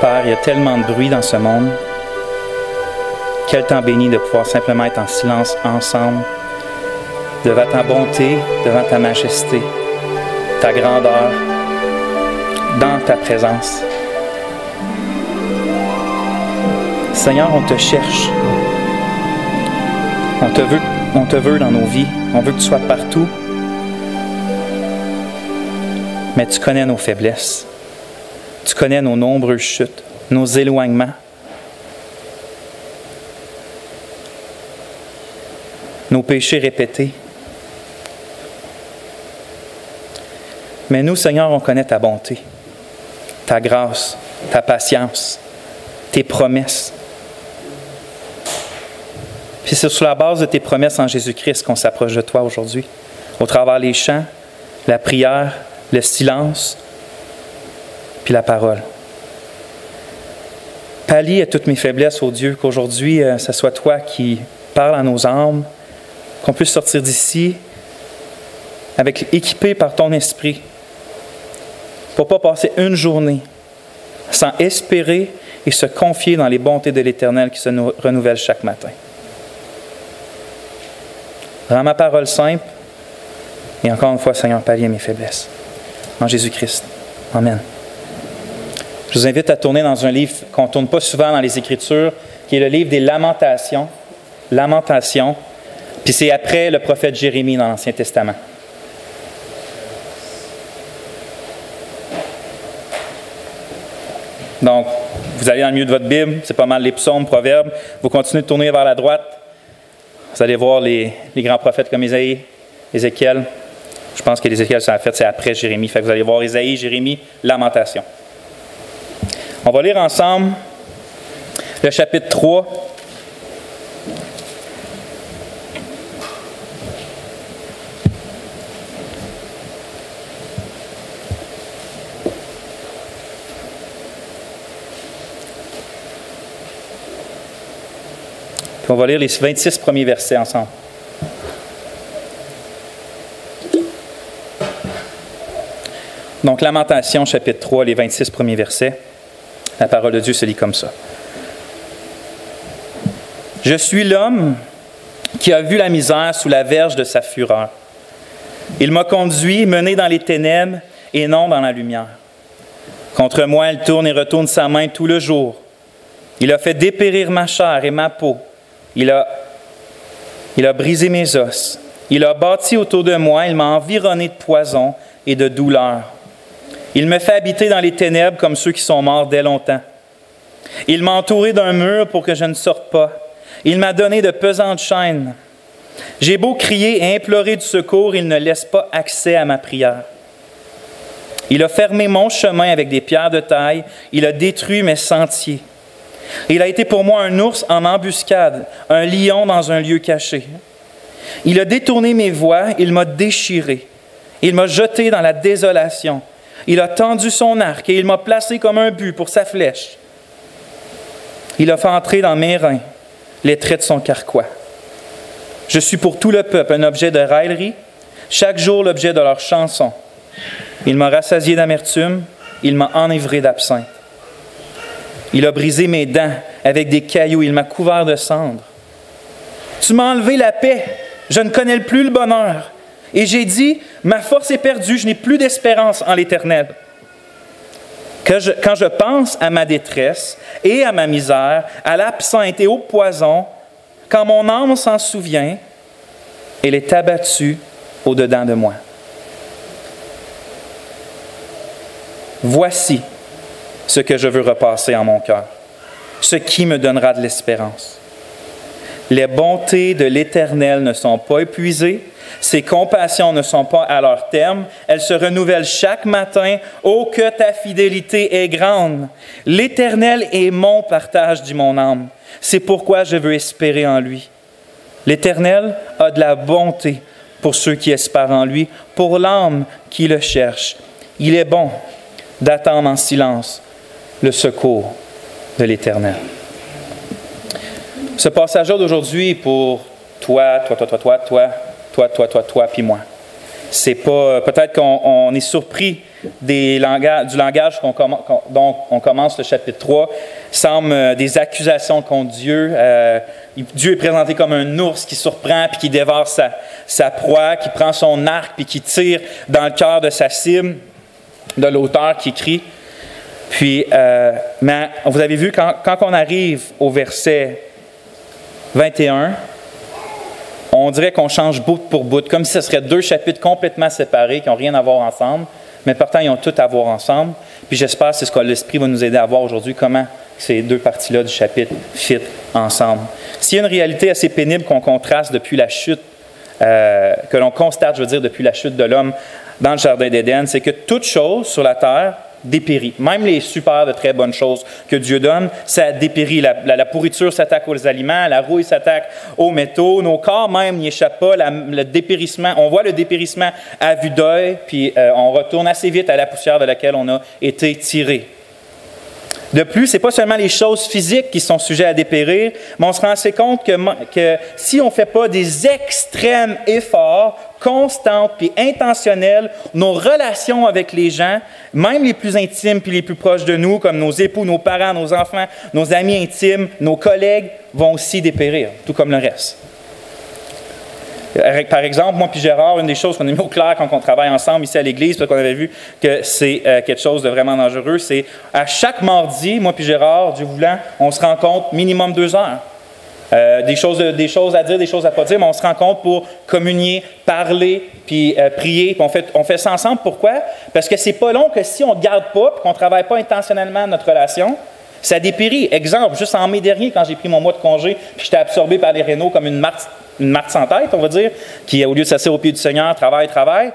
Père, il y a tellement de bruit dans ce monde. Quel temps béni de pouvoir simplement être en silence ensemble, devant ta bonté, devant ta majesté, ta grandeur, dans ta présence. Seigneur, on te cherche. On te veut dans nos vies. On veut que tu sois partout. Mais tu connais nos faiblesses. Tu connais nos nombreuses chutes, nos éloignements. Nos péchés répétés. Mais nous, Seigneur, on connaît ta bonté, ta grâce, ta patience, tes promesses. Puis c'est sur la base de tes promesses en Jésus-Christ qu'on s'approche de toi aujourd'hui, au travers des chants, la prière, le silence, puis la parole. Pallie à toutes mes faiblesses, ô Dieu, qu'aujourd'hui, ce soit toi qui parles à nos âmes, qu'on puisse sortir d'ici équipé par ton esprit, pour ne pas passer une journée sans espérer et se confier dans les bontés de l'Éternel qui se renouvellent chaque matin. Rends ma parole simple et encore une fois, Seigneur, pallie à mes faiblesses. En Jésus-Christ. Amen. Je vous invite à tourner dans un livre qu'on ne tourne pas souvent dans les Écritures, qui est le livre des Lamentations. Lamentations. Puis c'est après le prophète Jérémie dans l'Ancien Testament. Donc, vous allez dans le milieu de votre Bible, c'est pas mal les psaumes, proverbes. Vous continuez de tourner vers la droite. Vous allez voir les grands prophètes comme Isaïe, Ézéchiel. Je pense que l'Ézéchiel, c'est après Jérémie. Fait que vous allez voir Isaïe, Jérémie, Lamentation. On va lire ensemble le chapitre 3. Puis on va lire les 26 premiers versets ensemble. Donc, Lamentation, chapitre 3, les 26 premiers versets. La parole de Dieu se lit comme ça. « Je suis l'homme qui a vu la misère sous la verge de sa fureur. Il m'a conduit, mené dans les ténèbres et non dans la lumière. Contre moi, il tourne et retourne sa main tout le jour. Il a fait dépérir ma chair et ma peau. Il a brisé mes os. Il a bâti autour de moi. Il m'a environné de poison et de douleur. Il me fait habiter dans les ténèbres comme ceux qui sont morts dès longtemps. Il m'a entouré d'un mur pour que je ne sorte pas. Il m'a donné de pesantes chaînes. J'ai beau crier et implorer du secours, il ne laisse pas accès à ma prière. Il a fermé mon chemin avec des pierres de taille. Il a détruit mes sentiers. Il a été pour moi un ours en embuscade, un lion dans un lieu caché. Il a détourné mes voies, il m'a déchiré. Il m'a jeté dans la désolation. Il a tendu son arc et il m'a placé comme un but pour sa flèche. Il a fait entrer dans mes reins les traits de son carquois. Je suis pour tout le peuple un objet de raillerie, chaque jour l'objet de leurs chansons. Il m'a rassasié d'amertume, il m'a enivré d'absinthe. Il a brisé mes dents avec des cailloux, il m'a couvert de cendres. Tu m'as enlevé la paix, je ne connais plus le bonheur. Et j'ai dit, ma force est perdue, je n'ai plus d'espérance en l'Éternel. Quand je pense à ma détresse et à ma misère, à l'absinthe et au poison, quand mon âme s'en souvient, elle est abattue au-dedans de moi. Voici ce que je veux repasser en mon cœur, ce qui me donnera de l'espérance. Les bontés de l'Éternel ne sont pas épuisées, ses compassions ne sont pas à leur terme, elles se renouvellent chaque matin. Oh, que ta fidélité est grande! L'Éternel est mon partage, dit mon âme. C'est pourquoi je veux espérer en lui. L'Éternel a de la bonté pour ceux qui espèrent en lui, pour l'âme qui le cherche. Il est bon d'attendre en silence le secours de l'Éternel. Ce passage-là d'aujourd'hui est pour toi, puis moi. C'est pas, peut-être qu'on est surpris du langage dont on commence le chapitre 3 semblent des accusations contre Dieu. Dieu est présenté comme un ours qui surprend puis qui dévore sa proie, qui prend son arc puis qui tire dans le cœur de sa cible, de l'auteur qui écrit. Puis, mais vous avez vu, quand on arrive au verset 21, on dirait qu'on change bout pour bout, comme si ce serait deux chapitres complètement séparés qui n'ont rien à voir ensemble, mais pourtant ils ont tout à voir ensemble. Puis j'espère que c'est ce que l'Esprit va nous aider à voir aujourd'hui, comment ces deux parties-là du chapitre fit ensemble. S'il y a une réalité assez pénible qu'on contraste depuis la chute, que l'on constate, depuis la chute de l'homme dans le Jardin d'Éden, c'est que toute chose sur la terre dépérit. Même les super de très bonnes choses que Dieu donne, ça dépérit. La pourriture s'attaque aux aliments, la rouille s'attaque aux métaux, nos corps même n'y échappent pas, le dépérissement, on voit le dépérissement à vue d'œil, puis on retourne assez vite à la poussière de laquelle on a été tiré. De plus, ce n'est pas seulement les choses physiques qui sont sujets à dépérir, mais on se rend assez compte que si on ne fait pas des extrêmes efforts constants puis intentionnels, nos relations avec les gens, même les plus intimes puis les plus proches de nous, comme nos époux, nos parents, nos enfants, nos amis intimes, nos collègues, vont aussi dépérir, tout comme le reste. Par exemple, moi puis Gérard, une des choses qu'on a mis au clair quand on travaille ensemble ici à l'Église, parce qu'on avait vu que c'est quelque chose de vraiment dangereux, c'est à chaque mardi, moi puis Gérard, Dieu voulant, on se rencontre minimum 2 heures. Des choses à dire, des choses à pas dire, mais on se rencontre pour communier, parler, puis prier. Puis on fait ça ensemble. Pourquoi? Parce que c'est pas long que si on ne garde pas, puis qu'on ne travaille pas intentionnellement notre relation, ça dépérit. Exemple, juste en mai dernier, quand j'ai pris mon mois de congé, puis j'étais absorbé par les rénaux comme une marde sans tête, on va dire, qui, au lieu de s'asseoir au pied du Seigneur, travaille,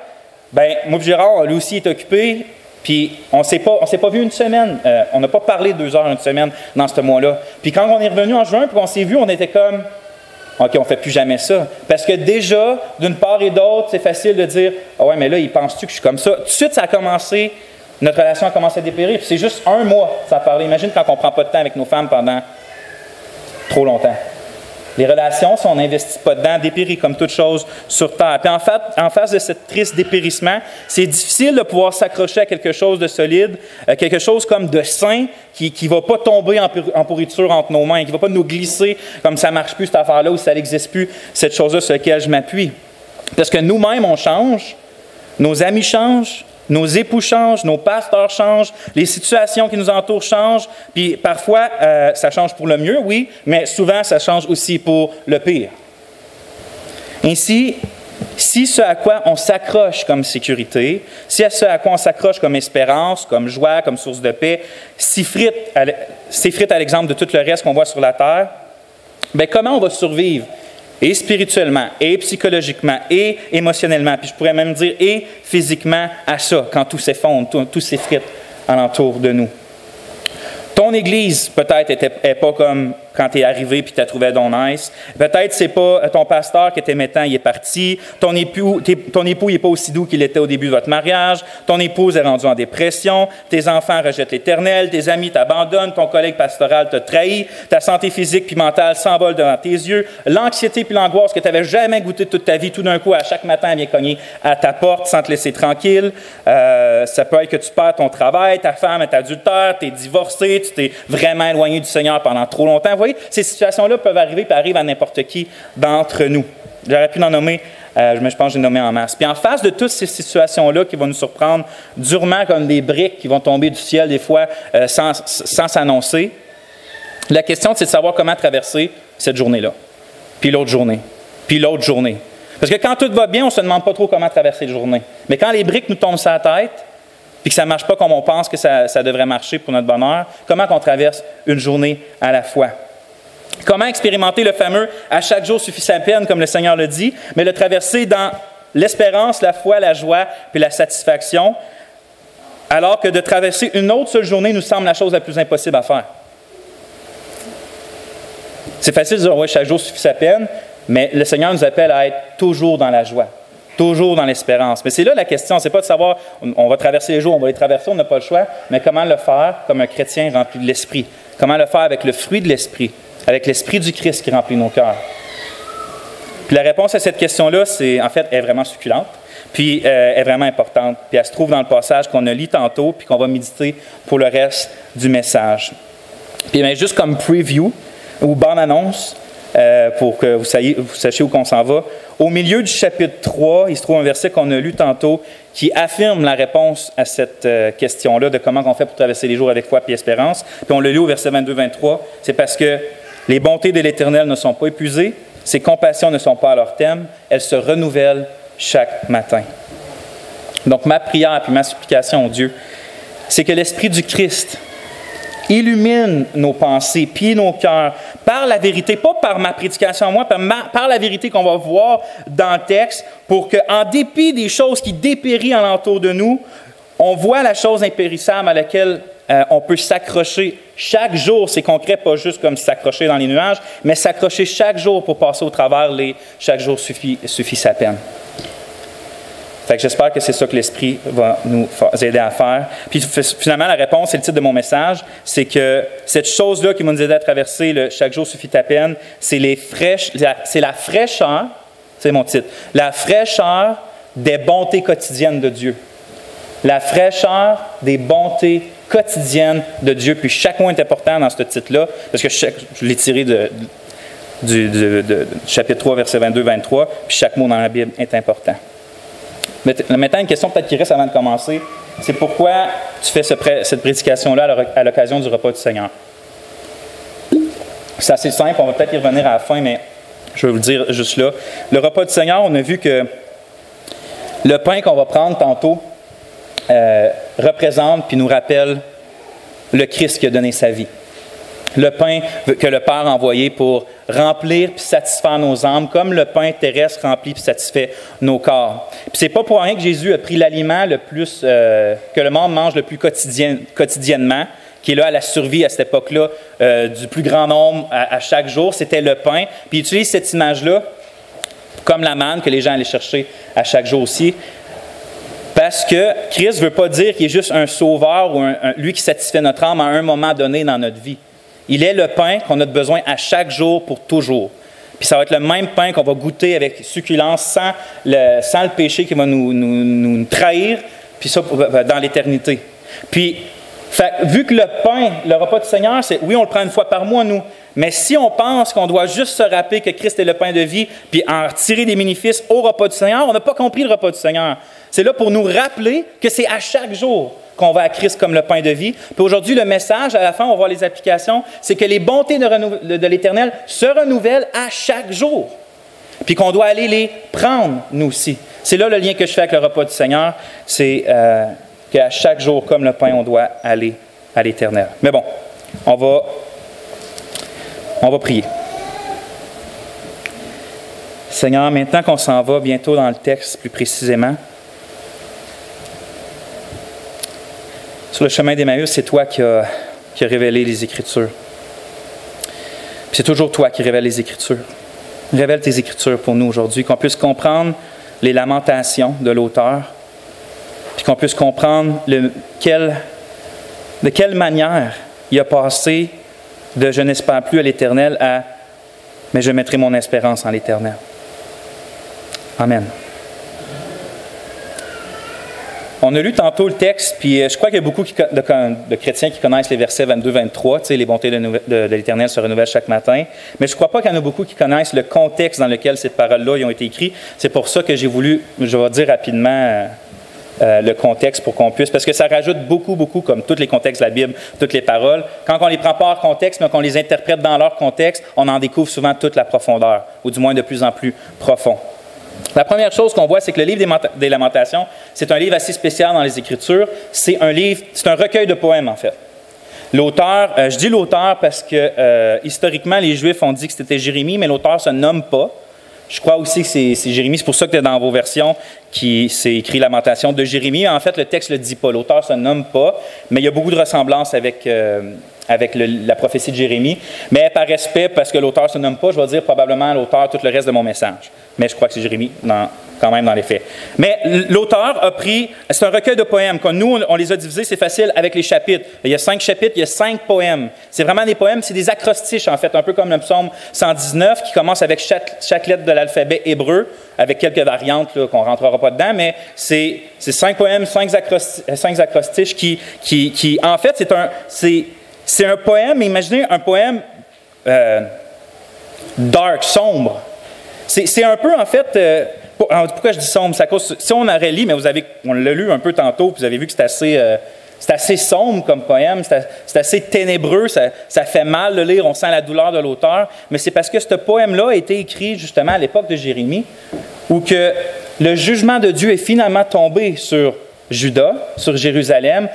bien, moi et Gérard, lui aussi, est occupé, puis on ne s'est pas vu une semaine. On n'a pas parlé 2 heures une semaine dans ce mois-là. Puis quand on est revenu en juin, puis qu'on s'est vu, on était comme, OK, on ne fait plus jamais ça. Parce que déjà, d'une part et d'autre, c'est facile de dire, ah ouais, mais là, il pense-tu que je suis comme ça? Tout de suite, ça a commencé, notre relation a commencé à dépérir. Puis c'est juste 1 mois, ça a parlé. Imagine quand on ne prend pas de temps avec nos femmes pendant trop longtemps. Les relations, si on n'investit pas dedans, dépérissent comme toute chose sur terre. Puis en face de ce triste dépérissement, c'est difficile de pouvoir s'accrocher à quelque chose de solide, quelque chose comme de sain, qui ne va pas tomber en pourriture entre nos mains, qui ne va pas nous glisser comme ça ne marche plus cette affaire-là ou ça n'existe plus, cette chose-là sur laquelle je m'appuie. Parce que nous-mêmes, on change, nos amis changent, nos époux changent, nos pasteurs changent, les situations qui nous entourent changent, puis parfois, ça change pour le mieux, oui, mais souvent, ça change aussi pour le pire. Ainsi, si ce à quoi on s'accroche comme sécurité, si à ce à quoi on s'accroche comme espérance, comme joie, comme source de paix, s'effrite à l'exemple de tout le reste qu'on voit sur la terre, bien, comment on va survivre? Et spirituellement, et psychologiquement, et émotionnellement, puis je pourrais même dire et physiquement à ça, quand tout s'effondre, tout s'effrite alentour de nous. Ton Église, peut-être, n'est pas comme quand tu es arrivé et tu as trouvé ton nice. Peut-être c'est pas ton pasteur qui était mettant, il est parti. Ton époux n'est pas aussi doux qu'il était au début de votre mariage. Ton épouse est rendue en dépression. Tes enfants rejettent l'Éternel. Tes amis t'abandonnent. Ton collègue pastoral te trahit. Ta santé physique puis mentale s'envole devant tes yeux. L'anxiété puis l'angoisse que tu n'avais jamais goûté toute ta vie, tout d'un coup, à chaque matin, elle vient cogner à ta porte sans te laisser tranquille. Ça peut être que tu perds ton travail, ta femme est adultère, tu es divorcé, tu t'es vraiment éloigné du Seigneur pendant trop longtemps. Vous voyez, ces situations-là peuvent arriver et arrivent à n'importe qui d'entre nous. J'aurais pu en nommer, mais je pense que j'ai nommé en masse. Puis en face de toutes ces situations-là qui vont nous surprendre durement comme des briques qui vont tomber du ciel des fois sans s'annoncer, la question c'est de savoir comment traverser cette journée-là, puis l'autre journée, puis l'autre journée. Parce que quand tout va bien, on ne se demande pas trop comment traverser la journée. Mais quand les briques nous tombent sur la tête, puis que ça ne marche pas comme on pense que ça devrait marcher pour notre bonheur, comment on traverse une journée à la fois? Comment expérimenter le fameux « à chaque jour suffit sa peine », comme le Seigneur le dit, mais le traverser dans l'espérance, la foi, la joie, puis la satisfaction, alors que de traverser une autre seule journée nous semble la chose la plus impossible à faire. C'est facile de dire « oui, chaque jour suffit sa peine », mais le Seigneur nous appelle à être toujours dans la joie, toujours dans l'espérance. Mais c'est là la question, c'est pas de savoir, on va traverser les jours, on va les traverser, on n'a pas le choix, mais comment le faire comme un chrétien rempli de l'Esprit? Comment le faire avec le fruit de l'Esprit, avec l'Esprit du Christ qui remplit nos cœurs? Puis la réponse à cette question-là, est vraiment succulente, puis est vraiment importante. Puis elle se trouve dans le passage qu'on a lu tantôt, puis qu'on va méditer pour le reste du message. Puis bien, juste comme preview ou bande-annonce, pour que vous sachiez où qu'on s'en va, au milieu du chapitre 3, il se trouve un verset qu'on a lu tantôt qui affirme la réponse à cette question-là de comment on fait pour traverser les jours avec foi et espérance. Puis on le lit au verset 22-23, c'est parce que les bontés de l'Éternel ne sont pas épuisées, ses compassions ne sont pas à leur terme, elles se renouvellent chaque matin. Donc ma prière et ma supplication au Dieu, c'est que l'Esprit du Christ illumine nos pensées, puis nos cœurs, par la vérité, pas par ma prédication à moi, par la vérité qu'on va voir dans le texte, pour qu'en dépit des choses qui dépérissent alentour de nous, on voit la chose impérissable à laquelle on peut s'accrocher chaque jour. C'est concret, pas juste comme s'accrocher dans les nuages, mais s'accrocher chaque jour pour passer au travers. Chaque jour suffit sa peine. Fait que j'espère que c'est ça que l'Esprit va nous aider à faire. Puis finalement, la réponse, c'est le titre de mon message, c'est que cette chose-là qui va nous aider à traverser chaque jour suffit ta peine, c'est la fraîcheur, c'est mon titre, la fraîcheur des bontés quotidiennes de Dieu. La fraîcheur des bontés quotidiennes de Dieu. Puis chaque mot est important dans ce titre-là, parce que je l'ai tiré du chapitre 3, verset 22-23, puis chaque mot dans la Bible est important. Maintenant, une question peut-être qui reste avant de commencer, c'est pourquoi tu fais cette prédication-là à l'occasion du repas du Seigneur? C'est assez simple, on va peut-être y revenir à la fin, mais je vais vous le dire juste là. Le repas du Seigneur, on a vu que le pain qu'on va prendre tantôt représente puis nous rappelle le Christ qui a donné sa vie. Le pain que le Père a envoyé pour remplir puis satisfaire nos âmes, comme le pain terrestre remplit puis satisfait nos corps. Puis c'est pas pour rien que Jésus a pris l'aliment le plus que le monde mange le plus quotidiennement, qui est là à la survie à cette époque-là du plus grand nombre à chaque jour, c'était le pain. Puis il utilise cette image-là comme la manne que les gens allaient chercher à chaque jour aussi. Parce que Christ ne veut pas dire qu'il est juste un sauveur ou lui qui satisfait notre âme à un moment donné dans notre vie. Il est le pain qu'on a besoin à chaque jour pour toujours. Puis ça va être le même pain qu'on va goûter avec succulence sans le péché qui va nous trahir, puis ça dans l'éternité. Puis, vu que le pain, le repas du Seigneur, oui, on le prend une fois par mois, nous, mais si on pense qu'on doit juste se rappeler que Christ est le pain de vie, puis en tirer des bénéfices au repas du Seigneur, on n'a pas compris le repas du Seigneur. C'est là pour nous rappeler que c'est à chaque jour qu'on va à Christ comme le pain de vie. Puis aujourd'hui, le message, à la fin, on va voir les applications, c'est que les bontés de l'Éternel se renouvellent à chaque jour. Puis qu'on doit aller les prendre, nous aussi. C'est là le lien que je fais avec le repas du Seigneur, c'est qu'à chaque jour, comme le pain, on doit aller à l'Éternel. Mais bon, on va prier. Seigneur, maintenant qu'on s'en va bientôt dans le texte plus précisément, sur le chemin d'Emmaüs, c'est toi qui as révélé les Écritures. Puis c'est toujours toi qui révèles les Écritures. Révèle tes Écritures pour nous aujourd'hui, qu'on puisse comprendre les lamentations de l'auteur, puis qu'on puisse comprendre de quelle manière il a passé de « je n'espère plus à l'Éternel » à « mais je mettrai mon espérance en l'Éternel ». Amen. On a lu tantôt le texte, puis je crois qu'il y a beaucoup de chrétiens qui connaissent les versets 22-23, tu sais, les bontés de l'Éternel se renouvellent chaque matin, mais je ne crois pas qu'il y en a beaucoup qui connaissent le contexte dans lequel ces paroles-là ont été écrites. C'est pour ça que j'ai voulu, je vais dire rapidement le contexte pour qu'on puisse, parce que ça rajoute beaucoup, comme tous les contextes de la Bible, toutes les paroles. Quand on ne les prend pas hors contexte, mais qu'on les interprète dans leur contexte, on en découvre souvent toute la profondeur, ou du moins de plus en plus profond. La première chose qu'on voit, c'est que le livre des Lamentations, c'est un livre assez spécial dans les Écritures. C'est un recueil de poèmes, en fait. L'auteur, je dis l'auteur parce que historiquement, les Juifs ont dit que c'était Jérémie, mais l'auteur ne se nomme pas. Je crois aussi que c'est Jérémie. C'est pour ça que dans vos versions, c'est écrit Lamentation de Jérémie. En fait, le texte ne le dit pas. L'auteur ne se nomme pas, mais il y a beaucoup de ressemblances avec la prophétie de Jérémie. Mais par respect, parce que l'auteur ne se nomme pas, je vais dire probablement à l'auteur tout le reste de mon message. Mais je crois que c'est Jérémie quand même dans les faits. Mais l'auteur a pris, c'est un recueil de poèmes. Quand nous, on les a divisés, c'est facile avec les chapitres. Il y a 5 chapitres, il y a 5 poèmes. C'est vraiment des poèmes, c'est des acrostiches en fait, un peu comme le psaume 119 qui commence avec chaque lettre de l'alphabet hébreu, avec quelques variantes là, qu'on ne rentrera pas dedans, mais c'est 5 poèmes, 5 acrostiches qui en fait, c'est un poème, imaginez un poème dark, sombre. C'est un peu, en fait, pourquoi je dis sombre? C'est à cause, si on aurait lu, mais on l'a lu un peu tantôt, puis vous avez vu que c'est assez sombre comme poème, c'est assez ténébreux, ça fait mal de lire, on sent la douleur de l'auteur, mais c'est parce que ce poème-là a été écrit justement à l'époque de Jérémie, où que le jugement de Dieu est finalement tombé sur Juda, sur Jérusalem,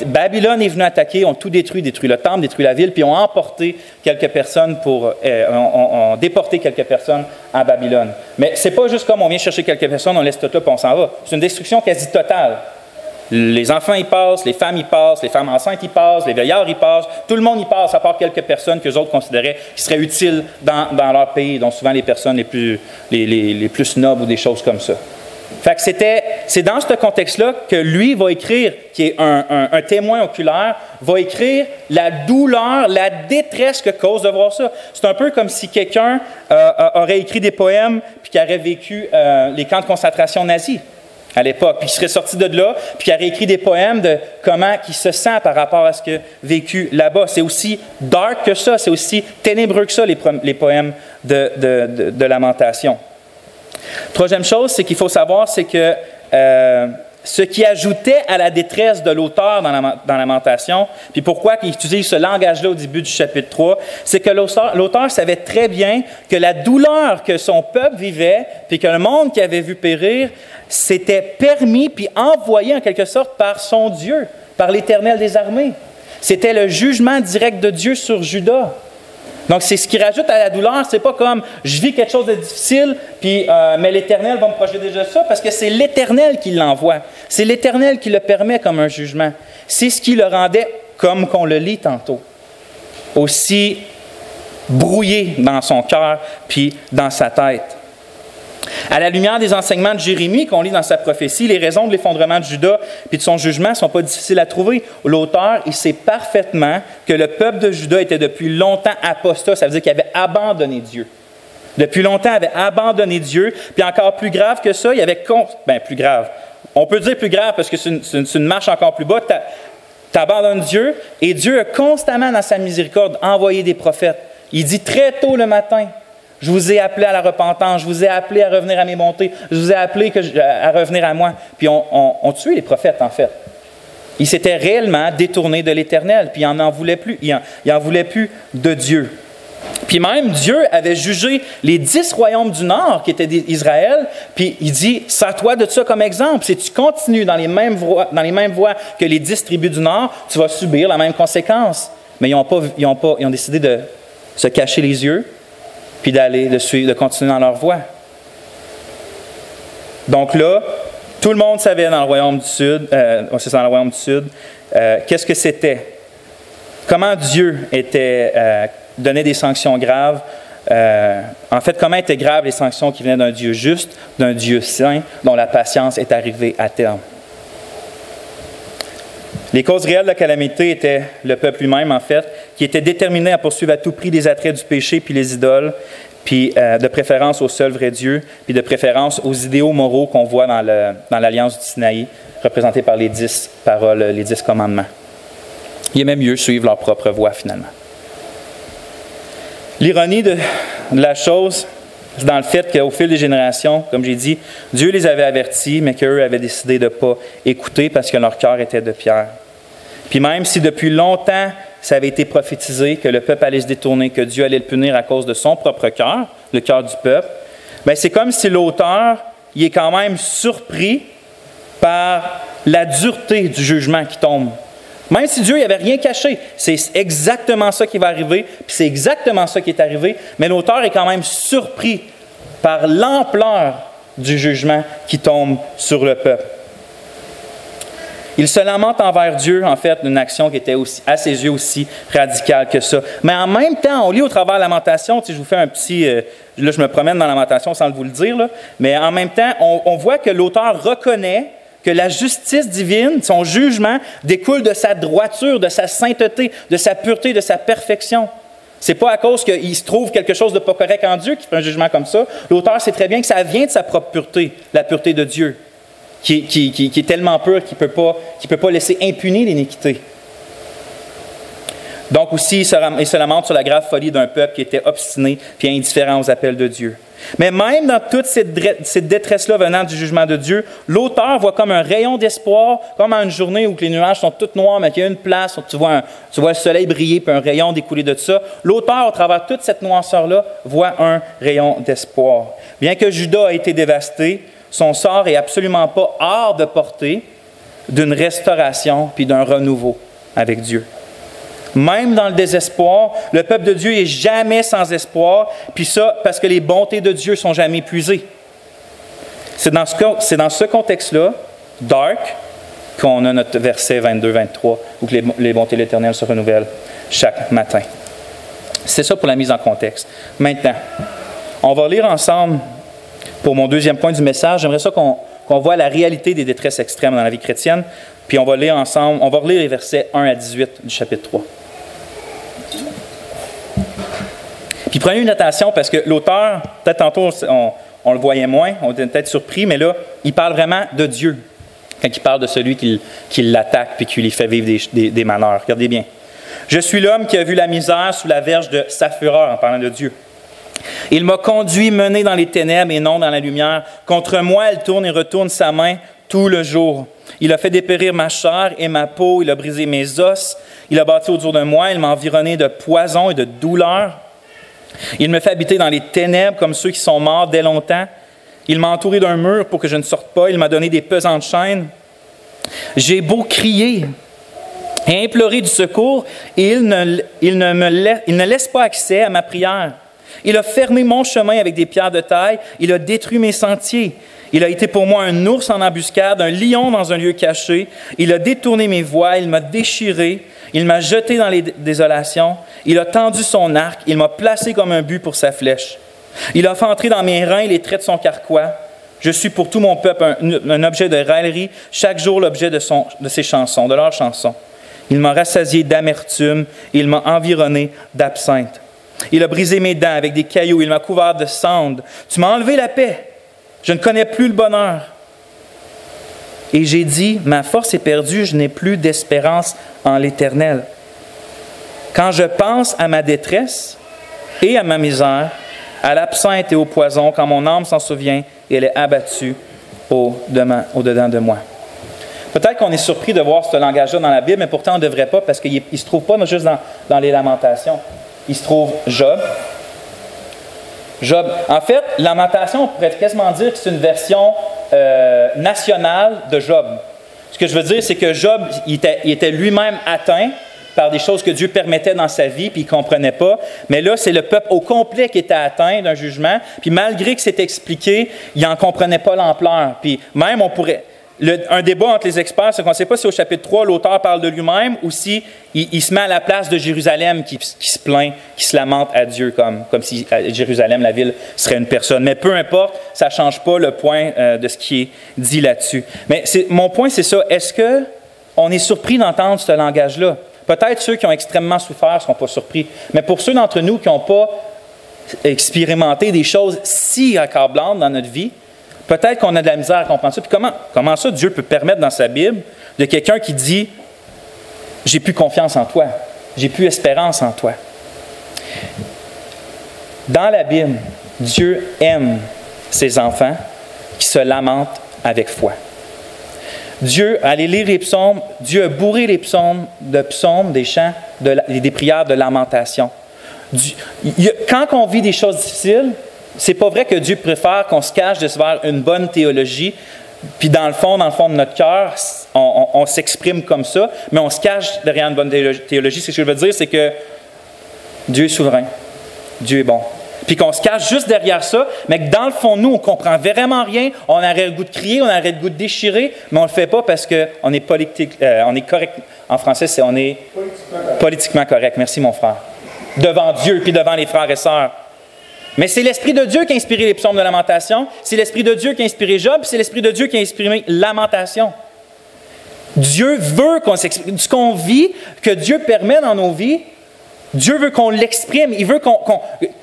Babylone est venue attaquer, ont tout détruit le temple, détruit la ville, puis ont emporté quelques personnes ont déporté quelques personnes à Babylone. Mais c'est pas juste comme on vient chercher quelques personnes, on laisse tout là, puis on s'en va. C'est une destruction quasi totale. Les enfants y passent, les femmes enceintes y passent, les vieillards y passent, tout le monde y passe, à part quelques personnes que les autres considéraient qui seraient utiles dans leur pays, dont souvent les personnes les plus nobles ou des choses comme ça. Fait que c'est dans ce contexte-là que lui va écrire, qui est un témoin oculaire, va écrire la douleur, la détresse que cause de voir ça. C'est un peu comme si quelqu'un aurait écrit des poèmes puis qui aurait vécu les camps de concentration nazis à l'époque, puis qui serait sorti de là, puis qui aurait écrit des poèmes de comment il se sent par rapport à ce qu'il a vécu là-bas. C'est aussi dark que ça, c'est aussi ténébreux que ça, les poèmes de lamentation. Troisième chose, c'est qu'il faut savoir, c'est que ce qui ajoutait à la détresse de l'auteur dans Lamentation, puis pourquoi il utilise ce langage-là au début du chapitre 3, c'est que l'auteur savait très bien que la douleur que son peuple vivait, puis que le monde qui avait vu périr, c'était permis puis envoyé en quelque sorte par son Dieu, par l'Éternel des armées. C'était le jugement direct de Dieu sur Juda. Donc, c'est ce qui rajoute à la douleur. C'est pas comme je vis quelque chose de difficile, puis mais l'Éternel va me projeter déjà ça, parce que c'est l'Éternel qui l'envoie. C'est l'Éternel qui le permet comme un jugement. C'est ce qui le rendait, comme qu'on le lit tantôt, aussi brouillé dans son cœur puis dans sa tête. À la lumière des enseignements de Jérémie qu'on lit dans sa prophétie, les raisons de l'effondrement de Juda et de son jugement ne sont pas difficiles à trouver. L'auteur, il sait parfaitement que le peuple de Juda était depuis longtemps apostat, ça veut dire qu'il avait abandonné Dieu. Depuis longtemps, il avait abandonné Dieu, puis encore plus grave que ça, il avait... plus grave. On peut dire plus grave parce que c'est une marche encore plus bas. Tu abandonnes Dieu, et Dieu a constamment, dans sa miséricorde, envoyé des prophètes. Il dit très tôt le matin, je vous ai appelé à la repentance, je vous ai appelé à revenir à mes bontés, je vous ai appelé à revenir à moi. Puis on tuait les prophètes, en fait. Ils s'étaient réellement détournés de l'Éternel, puis ils n'en voulaient plus. Ils en voulaient plus de Dieu. Puis même, Dieu avait jugé les 10 royaumes du Nord, qui étaient d'Israël, puis il dit, sers-toi de ça comme exemple. Si tu continues dans les mêmes voies que les 10 tribus du Nord, tu vas subir la même conséquence. Mais ils ont décidé de se cacher les yeux, puis de continuer dans leur voie. Donc là, tout le monde savait dans le royaume du Sud, qu'est-ce que c'était, comment Dieu donnait des sanctions graves. En fait, comment étaient graves les sanctions qui venaient d'un Dieu juste, d'un Dieu saint, dont la patience est arrivée à terme. Les causes réelles de la calamité étaient le peuple lui-même, en fait, qui était déterminé à poursuivre à tout prix les attraits du péché puis les idoles, puis de préférence au seul vrai Dieu, puis de préférence aux idéaux moraux qu'on voit dans l'Alliance du Sinaï, représentée par les 10 paroles, les 10 commandements. Il aimait mieux suivre leur propre voie, finalement. L'ironie de la chose, c'est dans le fait qu'au fil des générations, comme j'ai dit, Dieu les avait avertis, mais qu'eux avaient décidé de ne pas écouter parce que leur cœur était de pierre. Puis même si depuis longtemps, ça avait été prophétisé que le peuple allait se détourner, que Dieu allait le punir à cause de son propre cœur, le cœur du peuple, bien, c'est comme si l'auteur il est quand même surpris par la dureté du jugement qui tombe. Même si Dieu n'avait rien caché, c'est exactement ça qui va arriver, puis c'est exactement ça qui est arrivé, mais l'auteur est quand même surpris par l'ampleur du jugement qui tombe sur le peuple. Il se lamente envers Dieu, en fait, d'une action qui était aussi, à ses yeux aussi radicale que ça. Mais en même temps, on lit au travers de la lamentation, je vous fais là, je me promène dans Lamentation sans vous le dire, là, mais en même temps, on voit que l'auteur reconnaît que la justice divine, son jugement, découle de sa droiture, de sa sainteté, de sa pureté, de sa perfection. Ce n'est pas à cause qu'il se trouve quelque chose de pas correct en Dieu qu'il fait un jugement comme ça. L'auteur sait très bien que ça vient de sa propre pureté, la pureté de Dieu, qui est tellement pure qu'il ne peut pas laisser impunie l'iniquité. Donc aussi, il se lamente sur la grave folie d'un peuple qui était obstiné et indifférent aux appels de Dieu. Mais même dans toute cette détresse-là venant du jugement de Dieu, l'auteur voit comme un rayon d'espoir, comme en une journée où les nuages sont tous noirs, mais qu'il y a une place où tu vois le soleil briller puis un rayon découler de ça. L'auteur, au travers de toute cette noirceur-là, voit un rayon d'espoir. Bien que Juda a été dévasté, son sort n'est absolument pas hors de portée d'une restauration puis d'un renouveau avec Dieu. Même dans le désespoir, le peuple de Dieu n'est jamais sans espoir, puis ça, parce que les bontés de Dieu ne sont jamais épuisées. C'est dans ce contexte-là, dark, qu'on a notre verset 22-23, où que les bontés de l'Éternel se renouvellent chaque matin. C'est ça pour la mise en contexte. Maintenant, on va lire ensemble, pour mon deuxième point du message, j'aimerais ça qu'on voit la réalité des détresses extrêmes dans la vie chrétienne, puis on va lire ensemble, on va relire les versets 1 à 18 du chapitre 3. Puis prenez une attention parce que l'auteur, peut-être tantôt on le voyait moins, on était peut-être surpris, mais là, il parle vraiment de Dieu quand il parle de celui qui l'attaque puis qui lui fait vivre des malheurs. Regardez bien. « Je suis l'homme qui a vu la misère sous la verge de sa fureur, en parlant de Dieu. Il m'a conduit, mené dans les ténèbres et non dans la lumière. Contre moi, il tourne et retourne sa main tout le jour. Il a fait dépérir ma chair et ma peau, il a brisé mes os, il a bâti autour de moi, il m'a environné de poison et de douleur. Il me fait habiter dans les ténèbres comme ceux qui sont morts dès longtemps. Il m'a entouré d'un mur pour que je ne sorte pas, il m'a donné des pesantes chaînes. J'ai beau crier et implorer du secours, et il ne laisse pas accès à ma prière. Il a fermé mon chemin avec des pierres de taille, il a détruit mes sentiers. Il a été pour moi un ours en embuscade, un lion dans un lieu caché. Il a détourné mes voies, il m'a déchiré, il m'a jeté dans les désolations. Il a tendu son arc, il m'a placé comme un but pour sa flèche. Il a fait entrer dans mes reins les traits de son carquois. Je suis pour tout mon peuple un objet de raillerie, chaque jour l'objet de ses chansons, de leurs chansons. Il m'a rassasié d'amertume, il m'a environné d'absinthe. Il a brisé mes dents avec des cailloux, il m'a couvert de cendres. Tu m'as enlevé la paix. Je ne connais plus le bonheur. Et j'ai dit, ma force est perdue, je n'ai plus d'espérance en l'Éternel. Quand je pense à ma détresse et à ma misère, à l'absinthe et au poison, quand mon âme s'en souvient, elle est abattue au-dedans de moi. Peut-être qu'on est surpris de voir ce langage-là dans la Bible, mais pourtant on ne devrait pas, parce qu'il ne se trouve pas juste dans les Lamentations. Il se trouve Job. En fait, Lamentation, on pourrait quasiment dire que c'est une version nationale de Job. Ce que je veux dire, c'est que Job, il était lui-même atteint par des choses que Dieu permettait dans sa vie, puis il ne comprenait pas. Mais là, c'est le peuple au complet qui était atteint d'un jugement. Puis malgré que c'était expliqué, il n'en comprenait pas l'ampleur. Puis même, on pourrait... un débat entre les experts, c'est qu'on ne sait pas si au chapitre 3, l'auteur parle de lui-même ou si il se met à la place de Jérusalem qui se plaint, qui se lamente à Dieu, comme si Jérusalem, la ville, serait une personne. Mais peu importe, ça ne change pas le point de ce qui est dit là-dessus. Mais mon point, c'est ça. Est-ce qu'on est surpris d'entendre ce langage-là? Peut-être ceux qui ont extrêmement souffert ne seront pas surpris. Mais pour ceux d'entre nous qui n'ont pas expérimenté des choses si accablantes dans notre vie, peut-être qu'on a de la misère à comprendre ça. Puis comment ça Dieu peut permettre dans sa Bible de quelqu'un qui dit « J'ai plus confiance en toi, j'ai plus espérance en toi ». Dans la Bible, Dieu aime ses enfants qui se lamentent avec foi. Dieu, allez lire les psaumes, Dieu a bourré les psaumes, des chants, des prières de lamentation. Quand on vit des choses difficiles, c'est pas vrai que Dieu préfère qu'on se cache de se faire une bonne théologie, puis dans le fond de notre cœur, on s'exprime comme ça, mais on se cache derrière une bonne théologie. Ce que je veux dire, c'est que Dieu est souverain, Dieu est bon. Puis qu'on se cache juste derrière ça, mais que dans le fond, nous, on ne comprend vraiment rien, on aurait le goût de crier, on aurait le goût de déchirer, mais on ne le fait pas parce qu'on est on est correct. En français, on est politiquement correct. Merci, mon frère. Devant Dieu, puis devant les frères et sœurs. Mais c'est l'Esprit de Dieu qui a inspiré les psaumes de lamentation, c'est l'Esprit de Dieu qui a inspiré Job, c'est l'Esprit de Dieu qui a inspiré lamentation. Dieu veut qu'on s'exprime. Ce qu'on vit, que Dieu permet dans nos vies, Dieu veut qu'on l'exprime. Il veut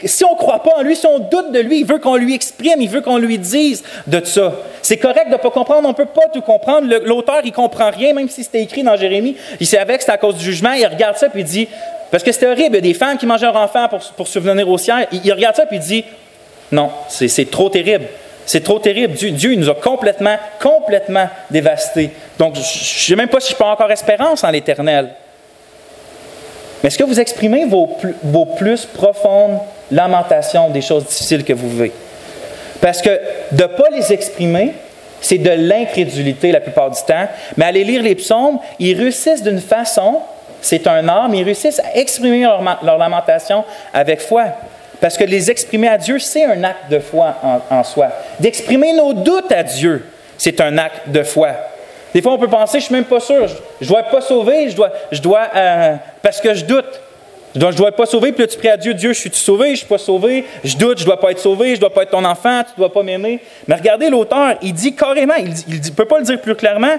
si on ne croit pas en lui, si on doute de lui, il veut qu'on lui exprime, il veut qu'on lui dise de ça. C'est correct de ne pas comprendre, on ne peut pas tout comprendre. L'auteur, il ne comprend rien, même si c'était écrit dans Jérémie. Il sait avec, c'est à cause du jugement, il regarde ça et il dit, parce que c'était horrible, il y a des femmes qui mangeaient leur enfant pour subvenir au ciel. Il regarde ça et il dit, non, c'est trop terrible. C'est trop terrible. Dieu il nous a complètement dévastés. Donc, je ne sais même pas si je peux avoir encore espérance en l'Éternel. Mais est-ce que vous exprimez vos plus profondes lamentations des choses difficiles que vous vivez? Parce que de ne pas les exprimer, c'est de l'incrédulité la plupart du temps. Mais aller lire les psaumes, ils réussissent d'une façon, c'est un art, mais ils réussissent à exprimer leur lamentation avec foi. Parce que les exprimer à Dieu, c'est un acte de foi en soi. D'exprimer nos doutes à Dieu, c'est un acte de foi. Des fois, on peut penser, je ne suis même pas sûr, je ne dois pas sauver, parce que je doute. Je ne dois pas sauver, puis là, tu pries à Dieu, Dieu, je suis sauvé, je ne suis pas sauvé, je doute, je ne dois pas être sauvé, je ne dois pas être ton enfant, tu ne dois pas m'aimer. Mais regardez l'auteur, il dit carrément, il ne peut pas le dire plus clairement,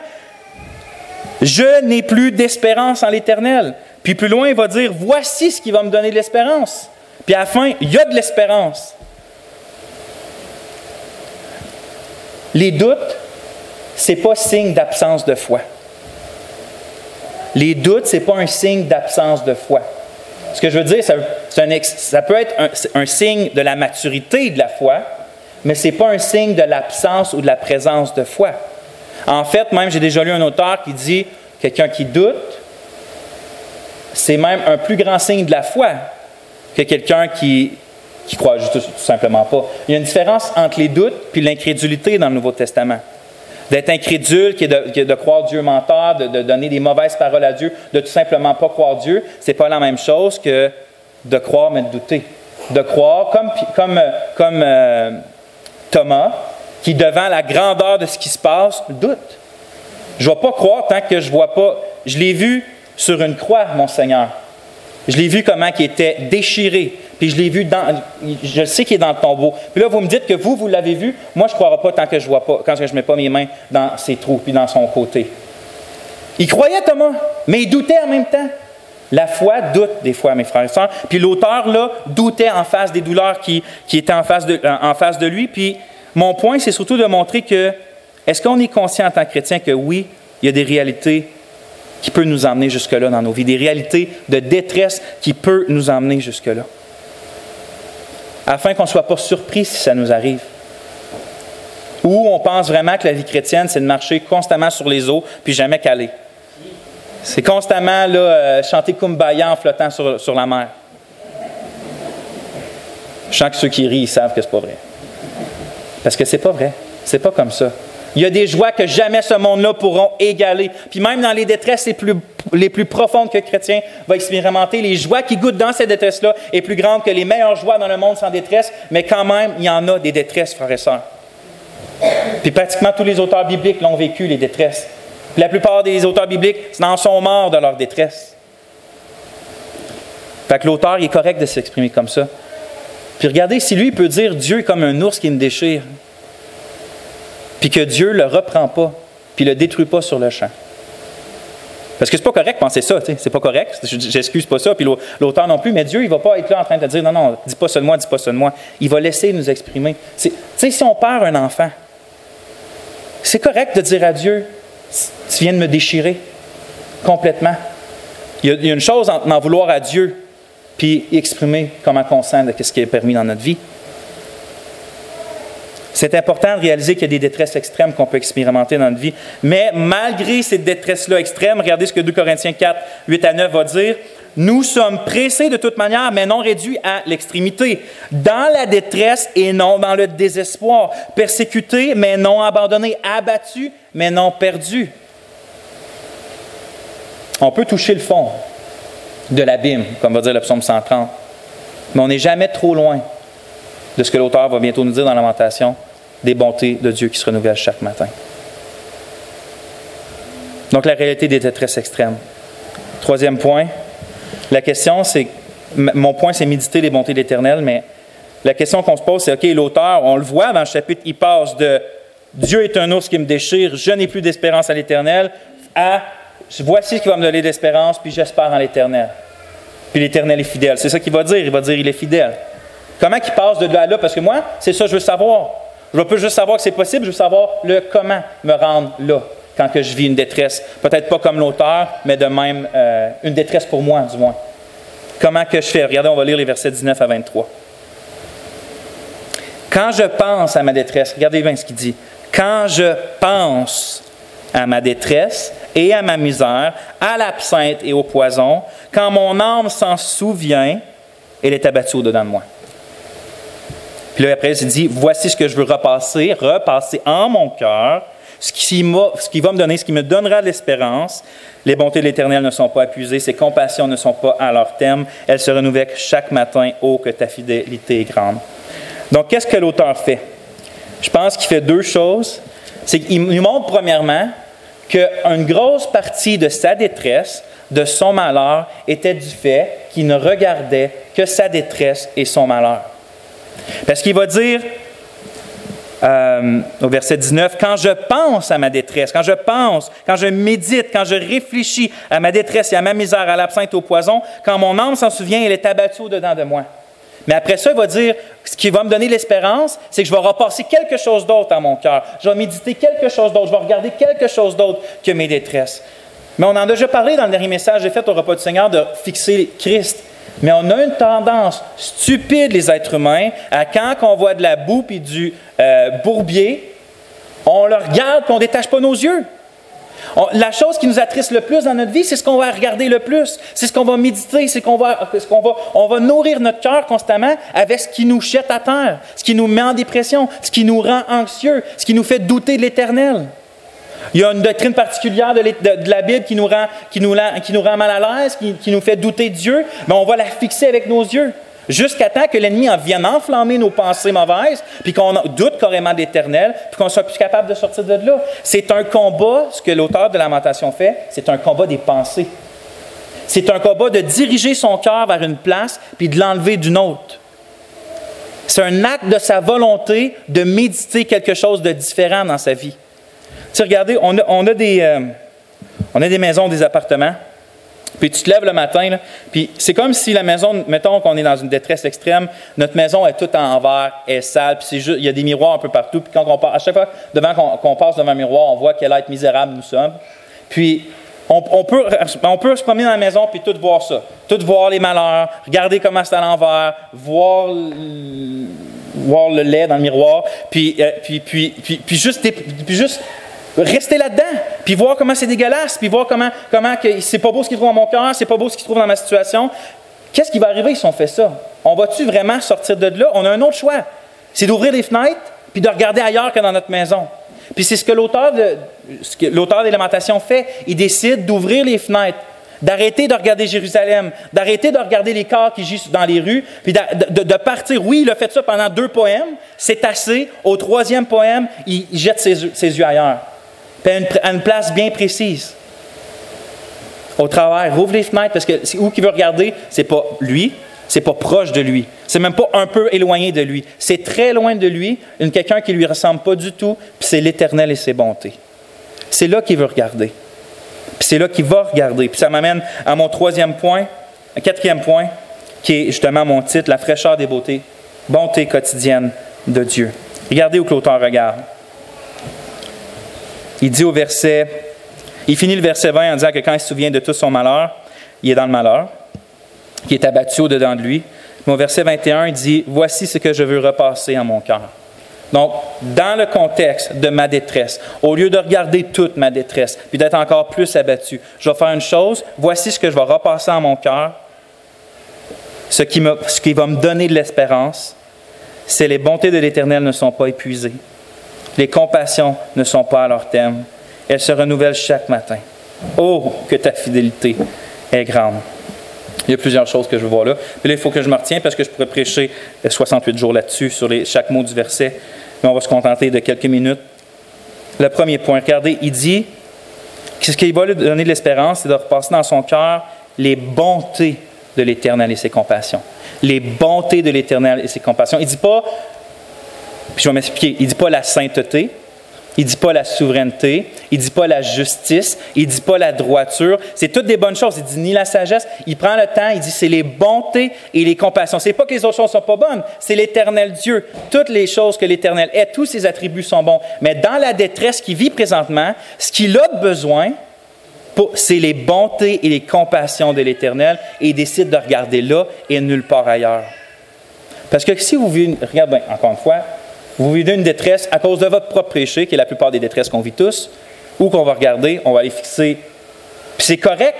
je n'ai plus d'espérance en l'Éternel. Puis plus loin, il va dire, voici ce qui va me donner de l'espérance. Puis à la fin, il y a de l'espérance. Les doutes, ce n'est pas signe d'absence de foi. Les doutes, ce n'est pas un signe d'absence de foi. Ce que je veux dire, ça peut être un signe de la maturité de la foi, mais ce n'est pas un signe de l'absence ou de la présence de foi. En fait, même, j'ai déjà lu un auteur qui dit, quelqu'un qui doute, c'est même un plus grand signe de la foi que quelqu'un qui croit tout simplement pas. Il y a une différence entre les doutes et l'incrédulité dans le Nouveau Testament. D'être incrédule, qui est de croire Dieu menteur, de donner des mauvaises paroles à Dieu, de tout simplement pas croire Dieu, c'est pas la même chose que de croire mais de douter. De croire comme Thomas, qui devant la grandeur de ce qui se passe, doute. Je ne vais pas croire tant que je ne vois pas. Je l'ai vu sur une croix, mon Seigneur. Je l'ai vu comment il était déchiré. Puis je l'ai vu je sais qu'il est dans le tombeau. Puis là, vous me dites que vous l'avez vu. Moi, je ne croirai pas tant que je ne vois pas, quand je ne mets pas mes mains dans ses trous puis dans son côté. Il croyait, Thomas, mais il doutait en même temps. La foi doute des fois, mes frères et sœurs. Puis l'auteur, là, doutait en face des douleurs qui étaient en face de lui. Puis mon point, c'est surtout de montrer que, est-ce qu'on est conscient en tant que chrétien que oui, il y a des réalités qui peuvent nous emmener jusque-là dans nos vies, des réalités de détresse qui peuvent nous emmener jusque-là. Afin qu'on ne soit pas surpris si ça nous arrive. Ou on pense vraiment que la vie chrétienne, c'est de marcher constamment sur les eaux, puis jamais caler. C'est constamment là, chanter Kumbaya en flottant sur la mer. Je sens que ceux qui rient, ils savent que ce n'est pas vrai. Parce que ce n'est pas vrai. Ce n'est pas comme ça. Il y a des joies que jamais ce monde-là pourront égaler. Puis même dans les détresses les plus profondes que le chrétien va expérimenter, les joies qui goûtent dans ces détresses-là est plus grande que les meilleures joies dans le monde sans détresse, mais quand même, il y en a des détresses, frères et sœurs. Puis pratiquement tous les auteurs bibliques l'ont vécu, les détresses. Puis la plupart des auteurs bibliques en sont morts de leur détresse. Fait que l'auteur, il est correct de s'exprimer comme ça. Puis regardez, si lui, il peut dire « Dieu est comme un ours qui me déchire », puis que Dieu ne le reprend pas, puis ne le détruit pas sur le champ. Parce que c'est pas correct de penser ça, c'est pas correct, j'excuse pas ça, puis l'auteur non plus, mais Dieu, il ne va pas être là en train de dire « Non, dis pas ça de moi, dis pas ça de moi ». Il va laisser nous exprimer. Tu sais, si on perd un enfant, c'est correct de dire à Dieu « Tu viens de me déchirer complètement ». Il y a une chose entre en vouloir à Dieu, puis exprimer comment on sent de ce qui est permis dans notre vie. C'est important de réaliser qu'il y a des détresses extrêmes qu'on peut expérimenter dans notre vie. Mais malgré ces détresses-là extrêmes, regardez ce que 2 Corinthiens 4, 8 à 9 va dire. Nous sommes pressés de toute manière, mais non réduits à l'extrémité. Dans la détresse et non dans le désespoir. Persécutés, mais non abandonnés. Abattus, mais non perdus. On peut toucher le fond de l'abîme, comme va dire le psaume 130. Mais on n'est jamais trop loin de ce que l'auteur va bientôt nous dire dans Lamentation, des bontés de Dieu qui se renouvellent chaque matin. Donc, la réalité des détresses extrêmes. Troisième point, la question, c'est, mon point, c'est méditer les bontés de l'Éternel, mais la question qu'on se pose, c'est, OK, l'auteur, on le voit dans le chapitre, il passe de « Dieu est un ours qui me déchire, je n'ai plus d'espérance à l'Éternel » à « Voici ce qui va me donner d'espérance, puis j'espère en l'Éternel. » Puis l'Éternel est fidèle. C'est ça qu'il va dire. Il va dire il est fidèle. Comment qu'il passe de là à là? Parce que moi, c'est ça que je veux savoir. Je ne veux pas juste savoir que c'est possible, je veux savoir le comment me rendre là quand que je vis une détresse. Peut-être pas comme l'auteur, mais de même une détresse pour moi, du moins. Comment que je fais? Regardez, on va lire les versets 19 à 23. Quand je pense à ma détresse, regardez bien ce qu'il dit. Quand je pense à ma détresse et à ma misère, à l'absinthe et au poison, quand mon âme s'en souvient, elle est abattue au-dedans de moi. Puis là, après, il dit, voici ce que je veux repasser en mon cœur, ce qui va me donner, ce qui me donnera de l'espérance. Les bontés de l'Éternel ne sont pas épuisées, ses compassions ne sont pas à leur terme, elles se renouvellent chaque matin. Oh, que ta fidélité est grande. Donc, qu'est-ce que l'auteur fait? Je pense qu'il fait deux choses. C'est qu'il nous montre, premièrement, qu'une grosse partie de sa détresse, de son malheur, était du fait qu'il ne regardait que sa détresse et son malheur. Parce qu'il va dire, au verset 19, « Quand je pense à ma détresse, quand je médite, quand je réfléchis à ma détresse et à ma misère, à l'absinthe, au poison, quand mon âme s'en souvient, elle est abattue au-dedans de moi. » Mais après ça, il va dire, ce qui va me donner l'espérance, c'est que je vais repasser quelque chose d'autre dans mon cœur. Je vais méditer quelque chose d'autre, je vais regarder quelque chose d'autre que mes détresses. Mais on en a déjà parlé dans le dernier message que j'ai fait au repas du Seigneur de fixer Christ. Mais on a une tendance stupide, les êtres humains, à quand on voit de la boue et du bourbier, on le regarde et on ne détache pas nos yeux. La chose qui nous attriste le plus dans notre vie, c'est ce qu'on va regarder le plus. C'est ce qu'on va méditer, on va nourrir notre cœur constamment avec ce qui nous jette à terre, ce qui nous met en dépression, ce qui nous rend anxieux, ce qui nous fait douter de l'Éternel. Il y a une doctrine particulière de la Bible qui nous rend mal à l'aise, qui nous fait douter de Dieu, mais on va la fixer avec nos yeux. Jusqu'à temps que l'ennemi en vienne enflammer nos pensées mauvaises, puis qu'on doute carrément de l'Éternel, puis qu'on soit plus capable de sortir de là. C'est un combat, ce que l'auteur de Lamentation fait, c'est un combat des pensées. C'est un combat de diriger son cœur vers une place, puis de l'enlever d'une autre. C'est un acte de sa volonté de méditer quelque chose de différent dans sa vie. Tu sais, regardez, on a des maisons, des appartements. Puis tu te lèves le matin, là, puis c'est comme si la maison, mettons qu'on est dans une détresse extrême, notre maison est toute en verre, est sale, puis c'est juste, il y a des miroirs un peu partout, puis à chaque fois qu'on passe devant un miroir, on voit quel être misérable nous sommes. Puis on peut se promener dans la maison puis tout voir ça, tout voir les malheurs, regarder comment c'est à l'envers, voir le lait dans le miroir, puis juste rester là-dedans, puis voir comment c'est dégueulasse, puis voir comment que c'est pas beau ce qui se trouve dans mon cœur, c'est pas beau ce qui se trouve dans ma situation. Qu'est-ce qui va arriver si on fait ça? On va-tu vraiment sortir de là? On a un autre choix. C'est d'ouvrir les fenêtres, puis de regarder ailleurs que dans notre maison. Puis c'est ce que l'auteur des Lamentations fait. Il décide d'ouvrir les fenêtres, d'arrêter de regarder Jérusalem, d'arrêter de regarder les corps qui gisent dans les rues, puis de partir. Oui, il a fait ça pendant 2 poèmes, c'est assez. Au 3e poème, il jette ses yeux ailleurs. Puis à une place bien précise. Au travers, rouvre les fenêtres, parce que où qu'il veut regarder, c'est pas lui, c'est pas proche de lui. C'est même pas un peu éloigné de lui. C'est très loin de lui, quelqu'un qui ne lui ressemble pas du tout, puis c'est l'Éternel et ses bontés. C'est là qu'il veut regarder. Puis c'est là qu'il va regarder. Puis ça m'amène à mon 4e point, qui est justement mon titre, la fraîcheur des bontés quotidiennes de Dieu. Regardez où que l'auteur regarde. Il finit le verset 20 en disant que quand il se souvient de tout son malheur, il est dans le malheur, qui est abattu au-dedans de lui. Mais au verset 21, il dit « Voici ce que je veux repasser en mon cœur. » Donc, dans le contexte de ma détresse, au lieu de regarder toute ma détresse, puis d'être encore plus abattu, je vais faire une chose, voici ce que je vais repasser en mon cœur, ce qui va me donner de l'espérance, c'est les bontés de l'Éternel ne sont pas épuisées. Les compassions ne sont pas à leur terme. Elles se renouvellent chaque matin. Oh, que ta fidélité est grande. Il y a plusieurs choses que je veux voir là. Puis là, il faut que je me retienne parce que je pourrais prêcher 68 jours là-dessus, sur chaque mot du verset. Mais on va se contenter de quelques minutes. Le premier point, regardez, il dit que ce qui va lui donner de l'espérance, c'est de repasser dans son cœur les bontés de l'Éternel et ses compassions. Les bontés de l'Éternel et ses compassions. Il ne dit pas, puis je vais m'expliquer, il ne dit pas la sainteté, il ne dit pas la souveraineté, il ne dit pas la justice, il ne dit pas la droiture. C'est toutes des bonnes choses. Il dit ni la sagesse. Il prend le temps, il dit c'est les bontés et les compassions. Ce n'est pas que les autres choses ne sont pas bonnes, c'est l'Éternel Dieu. Toutes les choses que l'Éternel est, tous ses attributs sont bons. Mais dans la détresse qu'il vit présentement, ce qu'il a besoin, c'est les bontés et les compassions de l'Éternel et il décide de regarder là et nulle part ailleurs. Parce que si vous vivez, regarde bien, encore une fois, vous vivez une détresse à cause de votre propre péché, qui est la plupart des détresses qu'on vit tous, ou qu'on va regarder, on va aller fixer. Puis c'est correct,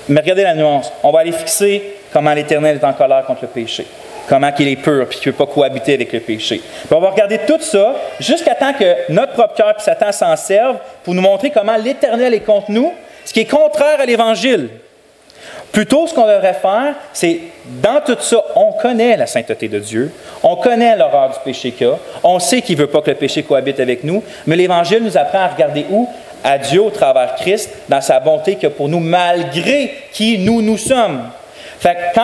mais regardez la nuance. On va aller fixer comment l'Éternel est en colère contre le péché, comment il est pur, puis qu'il ne peut pas cohabiter avec le péché. Puis on va regarder tout ça jusqu'à temps que notre propre cœur et Satan s'en servent pour nous montrer comment l'Éternel est contre nous, ce qui est contraire à l'Évangile. Plutôt, ce qu'on devrait faire, c'est, dans tout ça, on connaît la sainteté de Dieu, on connaît l'horreur du péché qu'il y a, on sait qu'il ne veut pas que le péché cohabite avec nous, mais l'Évangile nous apprend à regarder où? À Dieu au travers Christ, dans sa bonté qu'il y a pour nous, malgré qui nous sommes. Fait que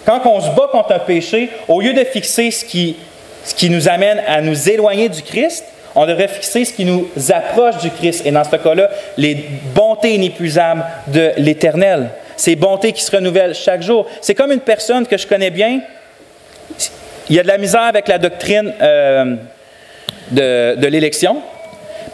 quand on se bat contre un péché, au lieu de fixer ce qui nous amène à nous éloigner du Christ, on devrait fixer ce qui nous approche du Christ. Et dans ce cas-là, les bontés inépuisables de l'Éternel. Ces bontés qui se renouvellent chaque jour. C'est comme une personne que je connais bien. Il y a de la misère avec la doctrine de l'élection.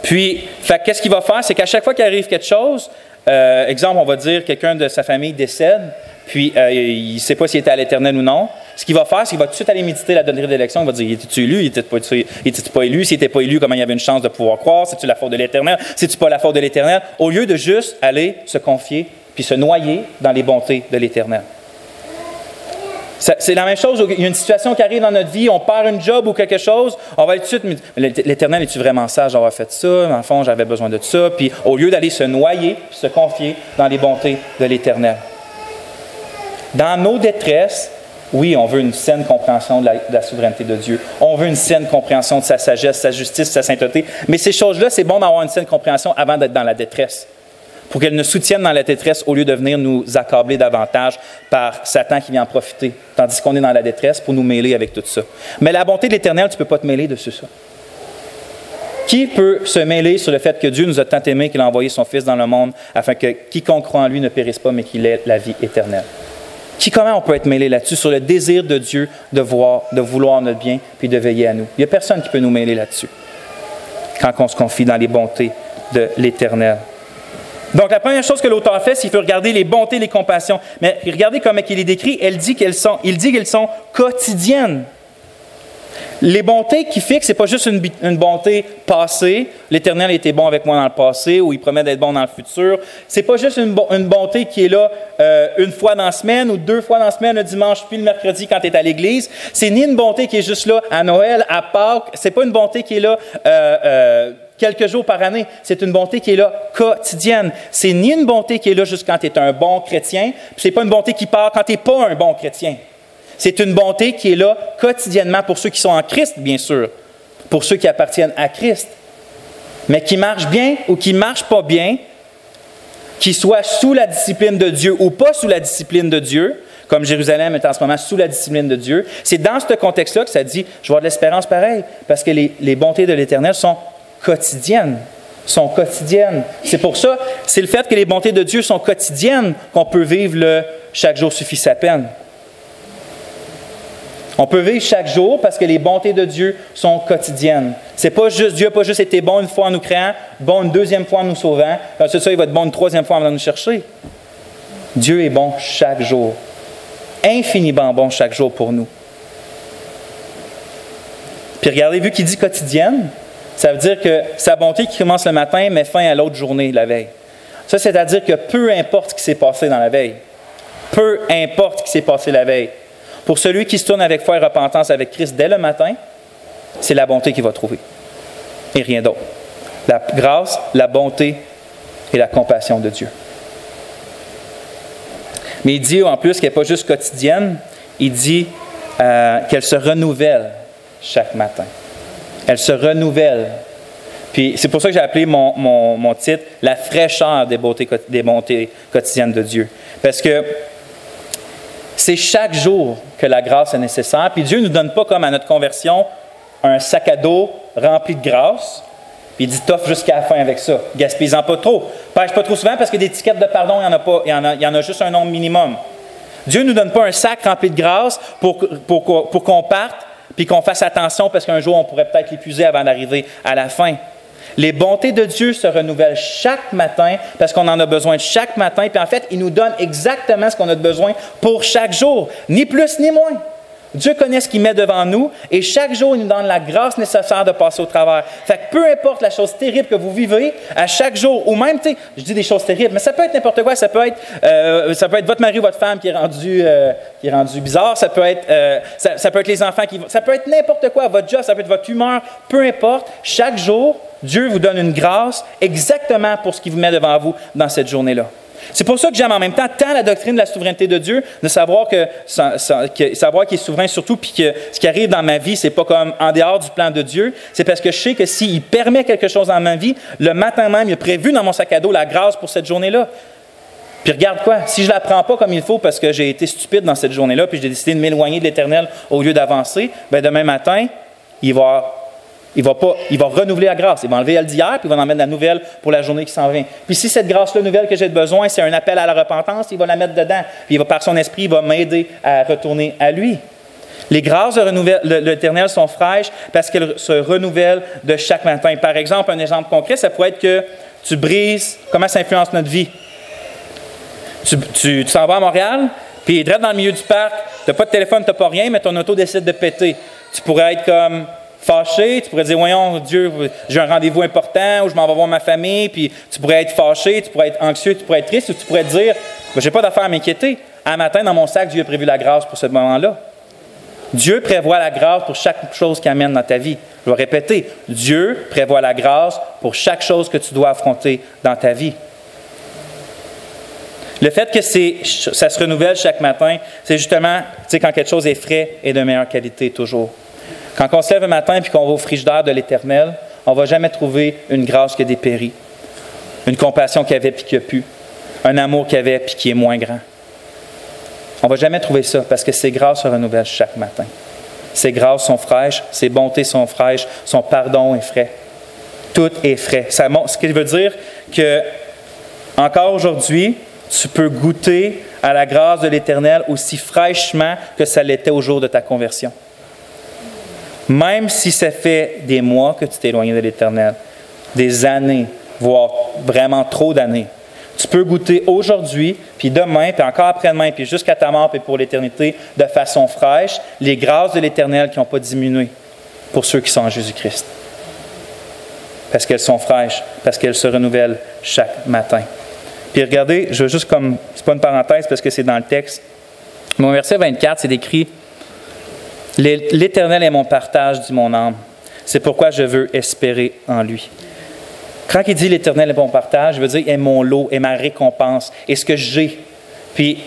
Puis, qu'est-ce qu'il va faire? C'est qu'à chaque fois qu'il arrive quelque chose, exemple, on va dire quelqu'un de sa famille décède, puis il ne sait pas s'il était à l'Éternel ou non. Ce qu'il va faire, c'est qu'il va tout de suite aller méditer la doctrine d'élection. Il va dire, était-tu élu? Il n'était pas élu? S'il n'était pas élu, comment il y avait une chance de pouvoir croire? C'est-tu la faute de l'Éternel? C'est-tu pas la faute de l'Éternel? Au lieu de juste aller se confier puis se noyer dans les bontés de l'Éternel. C'est la même chose. Il y a une situation qui arrive dans notre vie, on perd une job ou quelque chose, on va aller tout de suite, l'Éternel, es-tu vraiment sage d'avoir fait ça? Dans le fond, j'avais besoin de ça. Puis au lieu d'aller se noyer puis se confier dans les bontés de l'Éternel. Dans nos détresses, oui, on veut une saine compréhension de la souveraineté de Dieu. On veut une saine compréhension de sa sagesse, sa justice, sa sainteté. Mais ces choses-là, c'est bon d'avoir une saine compréhension avant d'être dans la détresse. Pour qu'elles nous soutiennent dans la détresse au lieu de venir nous accabler davantage par Satan qui vient en profiter. Tandis qu'on est dans la détresse pour nous mêler avec tout ça. Mais la bonté de l'Éternel, tu ne peux pas te mêler dessus ça. Qui peut se mêler sur le fait que Dieu nous a tant aimés qu'il a envoyé son Fils dans le monde afin que quiconque croit en lui ne périsse pas, mais qu'il ait la vie éternelle? Comment on peut être mêlé là-dessus, sur le désir de Dieu de vouloir notre bien puis de veiller à nous? Il n'y a personne qui peut nous mêler là-dessus quand on se confie dans les bontés de l'Éternel. Donc, la première chose que l'auteur fait, c'est qu'il faut regarder les bontés, les compassions. Mais regardez comment il est décrit. Il dit qu'elles sont quotidiennes. Les bontés qu'il fixe, ce n'est pas juste une bonté passée. L'Éternel était bon avec moi dans le passé ou il promet d'être bon dans le futur. Ce n'est pas juste une bonté qui est là une fois dans la semaine ou 2 fois dans la semaine, le dimanche puis le mercredi quand tu es à l'église. C'est ni une bonté qui est juste là à Noël, à Pâques. Ce n'est pas une bonté qui est là quelques jours par année. C'est une bonté qui est là quotidienne. C'est ni une bonté qui est là juste quand tu es un bon chrétien, puis ce n'est pas une bonté qui part quand tu n'es pas un bon chrétien. C'est une bonté qui est là quotidiennement pour ceux qui sont en Christ, bien sûr, pour ceux qui appartiennent à Christ, mais qui marchent bien ou qui ne marchent pas bien, qui soient sous la discipline de Dieu ou pas sous la discipline de Dieu, comme Jérusalem est en ce moment sous la discipline de Dieu. C'est dans ce contexte-là que ça dit, je vais avoir de l'espérance pareil, parce que les bontés de l'Éternel sont quotidiennes. C'est pour ça, c'est le fait que les bontés de Dieu sont quotidiennes qu'on peut vivre le « chaque jour suffit sa peine ». On peut vivre chaque jour parce que les bontés de Dieu sont quotidiennes. C'est pas juste, Dieu n'a pas juste été bon une fois en nous créant, bon une deuxième fois en nous sauvant, ensuite ça, il va être bon une troisième fois en venant nous chercher. Dieu est bon chaque jour. Infiniment bon chaque jour pour nous. Puis regardez, vu qu'il dit quotidienne, ça veut dire que sa bonté qui commence le matin met fin à l'autre journée, la veille. Ça, c'est-à-dire que peu importe ce qui s'est passé dans la veille, peu importe ce qui s'est passé la veille, pour celui qui se tourne avec foi et repentance avec Christ dès le matin, c'est la bonté qu'il va trouver. Et rien d'autre. La grâce, la bonté et la compassion de Dieu. Mais il dit en plus qu'elle n'est pas juste quotidienne, il dit qu'elle se renouvelle chaque matin. Elle se renouvelle. Puis c'est pour ça que j'ai appelé mon titre « La fraîcheur des bontés quotidiennes de Dieu ». Parce que C'est chaque jour que la grâce est nécessaire. Puis Dieu ne nous donne pas, comme à notre conversion, un sac à dos rempli de grâce. Puis il dit, t'offres jusqu'à la fin avec ça. Gaspille-en pas trop. Pêche pas trop souvent parce que des étiquettes de pardon, il n'y en a pas. Il y en a juste un nombre minimum. Dieu ne nous donne pas un sac rempli de grâce pour qu'on parte puis qu'on fasse attention parce qu'un jour, on pourrait peut-être l'épuiser avant d'arriver à la fin. Les bontés de Dieu se renouvellent chaque matin parce qu'on en a besoin chaque matin. Puis en fait, il nous donne exactement ce qu'on a besoin pour chaque jour, ni plus ni moins. Dieu connaît ce qu'il met devant nous et chaque jour, il nous donne la grâce nécessaire de passer au travers. Fait que peu importe la chose terrible que vous vivez, à chaque jour, ou même, tu sais, je dis des choses terribles, mais ça peut être n'importe quoi. Ça peut être votre mari ou votre femme qui est rendu bizarre. Ça peut être les enfants ça peut être n'importe quoi. Votre job, ça peut être votre humeur. Peu importe. Chaque jour, Dieu vous donne une grâce exactement pour ce qu'il vous met devant vous dans cette journée-là. C'est pour ça que j'aime en même temps tant la doctrine de la souveraineté de Dieu, de savoir savoir qu'il est souverain surtout, puis que ce qui arrive dans ma vie, c'est pas comme en dehors du plan de Dieu. C'est parce que je sais que s'il permet quelque chose dans ma vie, le matin même, il a prévu dans mon sac à dos la grâce pour cette journée-là. Puis regarde quoi, si je ne la prends pas comme il faut parce que j'ai été stupide dans cette journée-là, puis j'ai décidé de m'éloigner de l'Éternel au lieu d'avancer, bien demain matin, il va renouveler la grâce. Il va enlever elle d'hier, puis il va en mettre la nouvelle pour la journée qui s'en vient. Puis si cette grâce-là nouvelle que j'ai besoin, c'est un appel à la repentance, il va la mettre dedans. Puis par son esprit, il va m'aider à retourner à lui. Les grâces de l'Éternel sont fraîches parce qu'elles se renouvellent de chaque matin. Par exemple, un exemple concret, ça pourrait être que tu brises, comment ça influence notre vie? Tu s'en vas à Montréal, puis direct dans le milieu du parc, tu n'as pas de téléphone, tu n'as pas rien, mais ton auto décide de péter. Tu pourrais être comme fâché, tu pourrais dire, voyons, Dieu, j'ai un rendez-vous important, ou je m'en vais voir ma famille, puis tu pourrais être fâché, tu pourrais être anxieux, tu pourrais être triste, ou tu pourrais te dire, je n'ai pas d'affaire à m'inquiéter. Un matin, dans mon sac, Dieu a prévu la grâce pour ce moment-là. Dieu prévoit la grâce pour chaque chose qui amène dans ta vie. Je vais répéter, Dieu prévoit la grâce pour chaque chose que tu dois affronter dans ta vie. Le fait que ça se renouvelle chaque matin, c'est justement, tu sais, quand quelque chose est frais et de meilleure qualité toujours. Quand on se lève le matin et qu'on va au frigidaire de l'Éternel, on ne va jamais trouver une grâce qui a dépéri, une compassion qui avait puis qui a pu, un amour qui avait puis qui est moins grand. On ne va jamais trouver ça parce que ses grâces se renouvellent chaque matin. Ses grâces sont fraîches, ses bontés sont fraîches, son pardon est frais. Tout est frais. Ce qui veut dire que, encore aujourd'hui, tu peux goûter à la grâce de l'Éternel aussi fraîchement que ça l'était au jour de ta conversion. Même si ça fait des mois que tu t'es éloigné de l'Éternel, des années, voire vraiment trop d'années, tu peux goûter aujourd'hui, puis demain, puis encore après-demain, puis jusqu'à ta mort, puis pour l'éternité, de façon fraîche, les grâces de l'Éternel qui n'ont pas diminué pour ceux qui sont en Jésus-Christ. Parce qu'elles sont fraîches, parce qu'elles se renouvellent chaque matin. Puis regardez, je veux juste comme, c'est pas une parenthèse parce que c'est dans le texte, mon verset 24, c'est écrit « L'Éternel est mon partage, dit mon âme. C'est pourquoi je veux espérer en lui. » Quand il dit « L'Éternel est mon partage », je veux dire « est mon lot, est ma récompense, est ce que j'ai. » Puis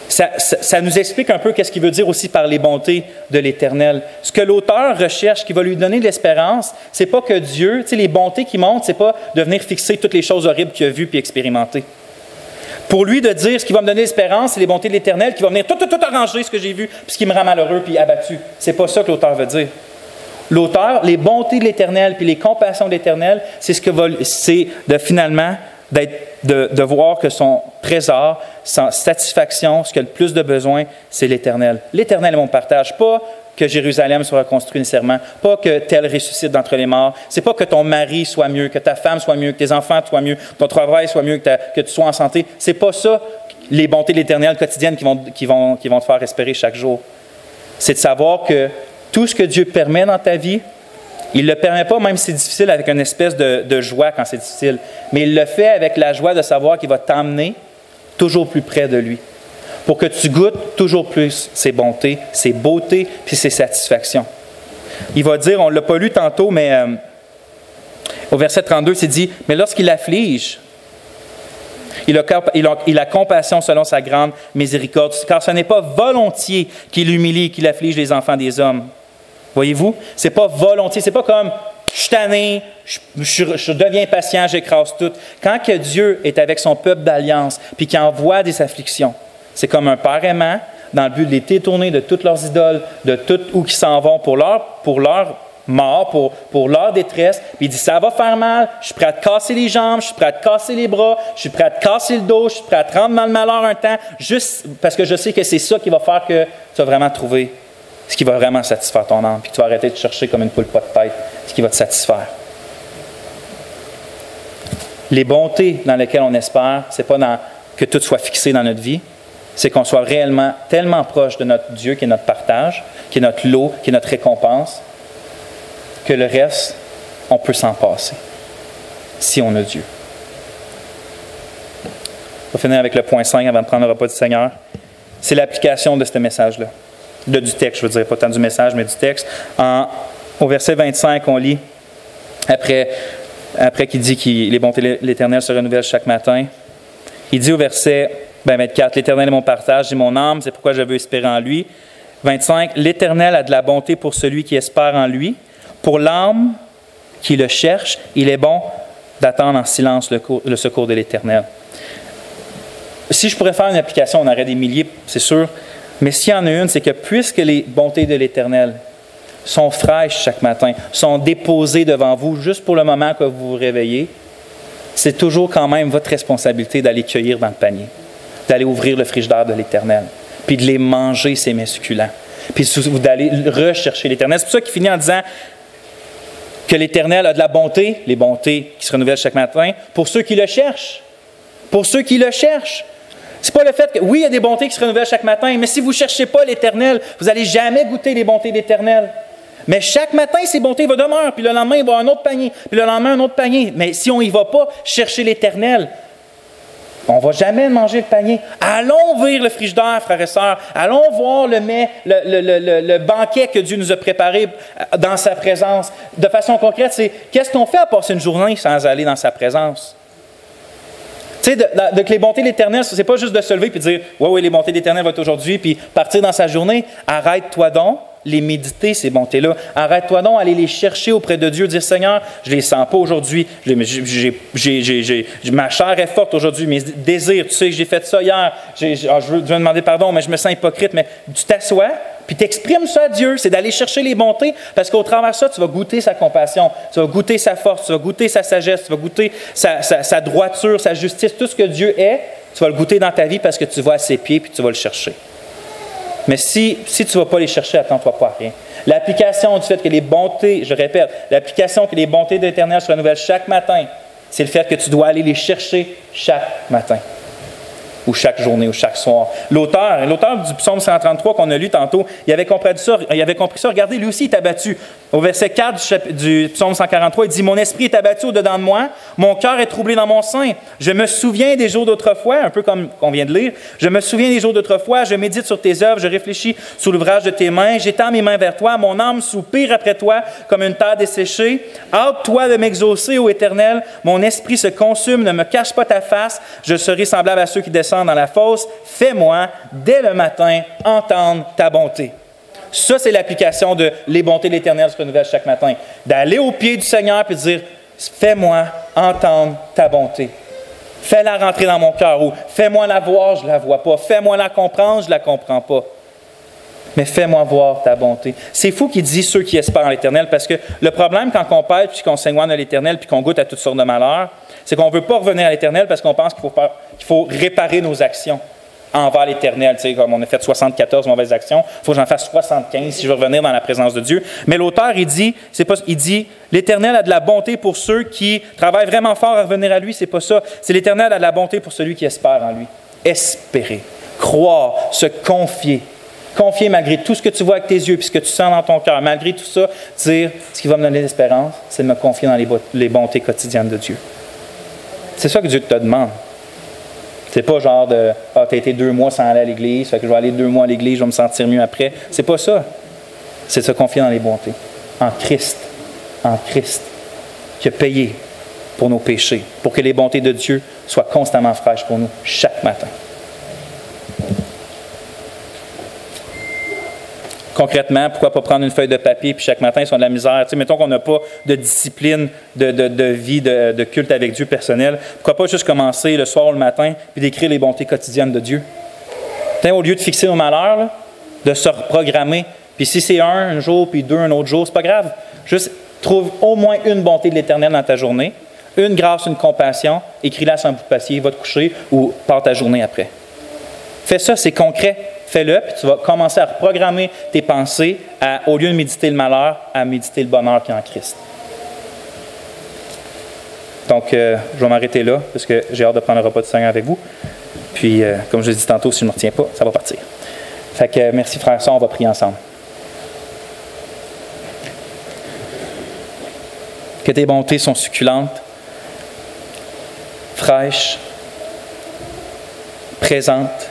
ça nous explique un peu qu'est-ce qu'il veut dire aussi par les bontés de l'Éternel. Ce que l'auteur recherche, qui va lui donner de l'espérance, c'est pas que Dieu, tu sais, les bontés qu'il montre, c'est pas de venir fixer toutes les choses horribles qu'il a vues puis expérimentées. Pour lui, de dire ce qui va me donner l'espérance, c'est les bontés de l'Éternel qui va venir tout arranger ce que j'ai vu, puis ce qui me rend malheureux puis abattu. C'est pas ça que l'auteur veut dire. L'auteur, les bontés de l'Éternel puis les compassions de l'Éternel, c'est de finalement de voir que son trésor, sa satisfaction, ce qu'il a le plus de besoin, c'est l'Éternel. L'Éternel est mon partage, pas que Jérusalem soit reconstruit nécessairement, pas que tel ressuscite d'entre les morts, c'est pas que ton mari soit mieux, que ta femme soit mieux, que tes enfants soient mieux, que ton travail soit mieux, que tu sois en santé. C'est pas ça les bontés de l'Éternel quotidiennes qui vont te faire espérer chaque jour. C'est de savoir que tout ce que Dieu permet dans ta vie, il ne le permet pas, même si c'est difficile, avec une espèce de joie quand c'est difficile, mais il le fait avec la joie de savoir qu'il va t'emmener toujours plus près de lui, pour que tu goûtes toujours plus ses bontés, ses beautés, puis ses satisfactions. Il va dire, on ne l'a pas lu tantôt, mais au verset 32, c'est dit, « Mais lorsqu'il afflige, il a compassion selon sa grande miséricorde, car ce n'est pas volontiers qu'il humilie, qu'il afflige les enfants des hommes. » Voyez-vous? Ce n'est pas volontiers, c'est pas comme « je suis tanné, je deviens patient, j'écrase tout ». Quand que Dieu est avec son peuple d'alliance, puis qu'il envoie des afflictions, c'est comme un père aimant dans le but de les détourner de toutes leurs idoles, de tout où ils s'en vont pour leur mort, pour leur détresse. Puis il dit, ça va faire mal, je suis prêt à te casser les jambes, je suis prêt à te casser les bras, je suis prêt à te casser le dos, je suis prêt à te rendre dans le malheur un temps, juste parce que je sais que c'est ça qui va faire que tu vas vraiment trouver ce qui va vraiment satisfaire ton âme, puis que tu vas arrêter de chercher comme une poule pas de tête, ce qui va te satisfaire. Les bontés dans lesquelles on espère, ce n'est pas que tout soit fixé dans notre vie, c'est qu'on soit réellement tellement proche de notre Dieu, qui est notre partage, qui est notre lot, qui est notre récompense, que le reste, on peut s'en passer, si on a Dieu. On va finir avec le point 5 avant de prendre le repas du Seigneur. C'est l'application de ce message-là. Du texte, je veux dire, pas tant du message, mais du texte. Au verset 25, on lit, après qu'il dit que les bontés de l'Éternel se renouvellent chaque matin, il dit au verset 24, « L'Éternel est mon partage et mon âme, c'est pourquoi je veux espérer en lui. » 25, « L'Éternel a de la bonté pour celui qui espère en lui. Pour l'âme qui le cherche, il est bon d'attendre en silence le secours de l'Éternel. » Si je pourrais faire une application, on aurait des milliers, c'est sûr. Mais s'il y en a une, c'est que puisque les bontés de l'Éternel sont fraîches chaque matin, sont déposées devant vous juste pour le moment que vous vous réveillez, c'est toujours quand même votre responsabilité d'aller cueillir dans le panier, d'aller ouvrir le frigidaire de l'Éternel, puis de les manger, ces mets succulents, puis d'aller rechercher l'Éternel. C'est pour ça qu'il finit en disant que l'Éternel a de la bonté, les bontés qui se renouvellent chaque matin, pour ceux qui le cherchent. Pour ceux qui le cherchent. C'est pas le fait que, oui, il y a des bontés qui se renouvellent chaque matin, mais si vous ne cherchez pas l'Éternel, vous n'allez jamais goûter les bontés de l'Éternel. Mais chaque matin, ces bontés vont demeurer, puis le lendemain, il va y avoir un autre panier, puis le lendemain, un autre panier. Mais si on n'y va pas chercher l'Éternel, on ne va jamais manger le panier. Allons ouvrir le frigidaire, frères et sœurs. Allons voir le banquet que Dieu nous a préparé dans sa présence. De façon concrète, c'est qu'est-ce qu'on fait à passer une journée sans aller dans sa présence? Tu sais, que les bontés de l'Éternel, ce n'est pas juste de se lever et de dire « Oui, les bontés de l'Éternel vont être aujourd'hui », puis partir dans sa journée. Arrête-toi donc, les méditer, ces bontés-là. Arrête-toi donc, aller les chercher auprès de Dieu, dire « Seigneur, je ne les sens pas aujourd'hui. Ma chair est forte aujourd'hui, mes désirs, tu sais que j'ai fait ça hier. Je veux demander pardon, mais je me sens hypocrite. » Mais tu t'assois, puis tu exprimes ça à Dieu. C'est d'aller chercher les bontés, parce qu'au travers de ça, tu vas goûter sa compassion, tu vas goûter sa force, tu vas goûter sa sagesse, tu vas goûter sa droiture, sa justice, tout ce que Dieu est, tu vas le goûter dans ta vie parce que tu vas à ses pieds puis tu vas le chercher. Mais si tu ne vas pas les chercher, attends-toi pas à rien. L'application du fait que les bontés, je répète, l'application que les bontés de l'Éternel se renouvellent chaque matin, c'est le fait que tu dois aller les chercher chaque matin, ou chaque journée, ou chaque soir. L'auteur du psaume 133 qu'on a lu tantôt, il avait compris ça. Regardez, lui aussi, il est abattu. Au verset 4 du psaume 143, il dit « Mon esprit est abattu au-dedans de moi, mon cœur est troublé dans mon sein. Je me souviens des jours d'autrefois, un peu comme on vient de lire. Je me souviens des jours d'autrefois, je médite sur tes œuvres, je réfléchis sur l'ouvrage de tes mains. J'étends mes mains vers toi, mon âme soupire après toi comme une terre desséchée. Hâte-toi de m'exaucer, ô Éternel. Mon esprit se consume, ne me cache pas ta face. Je serai semblable à ceux qui descendent dans la fosse. Fais-moi, dès le matin, entendre ta bonté. » Ça, c'est l'application de les bontés de l'Éternel se renouvellent chaque matin. D'aller au pied du Seigneur et de dire « Fais-moi entendre ta bonté. Fais-la rentrer dans mon cœur. » Ou « Fais-moi la voir, je ne la vois pas. Fais-moi la comprendre, je ne la comprends pas. » Mais fais-moi voir ta bonté. C'est fou qu'il dit ceux qui espèrent en l'Éternel, parce que le problème quand on pète puis qu'on s'éloigne de l'Éternel puis qu'on goûte à toutes sortes de malheurs, c'est qu'on ne veut pas revenir à l'Éternel parce qu'on pense qu'il faut réparer nos actions envers l'Éternel. Tu sais, comme on a fait 74 mauvaises actions, il faut que j'en fasse 75 si je veux revenir dans la présence de Dieu. Mais l'auteur, il dit l'Éternel a de la bonté pour ceux qui travaillent vraiment fort à revenir à lui. C'est pas ça. C'est l'Éternel a de la bonté pour celui qui espère en lui. Espérer, croire, se confier. Confier malgré tout ce que tu vois avec tes yeux et ce que tu sens dans ton cœur. Malgré tout ça, dire ce qui va me donner l'espérance, c'est de me confier dans les bontés quotidiennes de Dieu. C'est ça que Dieu te demande. C'est pas genre de « Ah, tu as été 2 mois sans aller à l'église, fait que je vais aller 2 mois à l'église, je vais me sentir mieux après. » C'est pas ça. C'est de se confier dans les bontés. En Christ, qui a payé pour nos péchés, pour que les bontés de Dieu soient constamment fraîches pour nous, chaque matin. Concrètement, pourquoi pas prendre une feuille de papier puis chaque matin, ils sont de la misère. Tu sais, mettons qu'on n'a pas de discipline de vie, de culte avec Dieu personnel. Pourquoi pas juste commencer le soir ou le matin puis d'écrire les bontés quotidiennes de Dieu? Au lieu de fixer nos malheurs, là, de se reprogrammer. Puis si c'est un jour, puis deux un autre jour, c'est pas grave. Juste trouve au moins une bonté de l'Éternel dans ta journée, une grâce, une compassion, écris-la sur un bout de papier, va te coucher ou pars ta journée après. Fais ça, c'est concret. Fais-le, puis tu vas commencer à reprogrammer tes pensées au lieu de méditer le malheur, à méditer le bonheur qui est en Christ. Donc, je vais m'arrêter là, parce que j'ai hâte de prendre le repas du Seigneur avec vous. Puis, comme je l'ai dit tantôt, si je ne me retiens pas, ça va partir. Fait que merci frères et sœurs, on va prier ensemble. Que tes bontés sont succulentes, fraîches, présentes.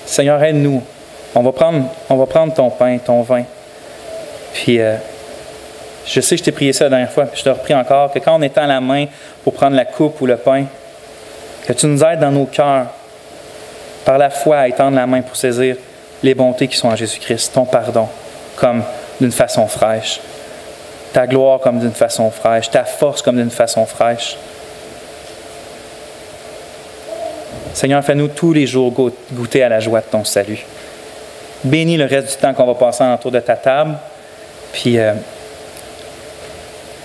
Seigneur, aide-nous. On va prendre ton pain, ton vin. Puis, je sais que je t'ai prié ça la dernière fois, puis je te reprie encore, que quand on étend la main pour prendre la coupe ou le pain, que tu nous aides dans nos cœurs, par la foi, à étendre la main pour saisir les bontés qui sont en Jésus-Christ, ton pardon, comme d'une façon fraîche, ta gloire comme d'une façon fraîche, ta force comme d'une façon fraîche. Seigneur, fais-nous tous les jours goûter à la joie de ton salut. Bénis le reste du temps qu'on va passer autour de ta table, puis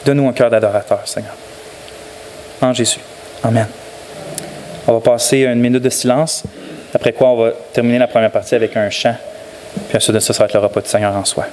donne-nous un cœur d'adorateur, Seigneur. En Jésus. Amen. On va passer une minute de silence, après quoi on va terminer la première partie avec un chant, puis ensuite de ça, ça va être le repas du Seigneur en soi.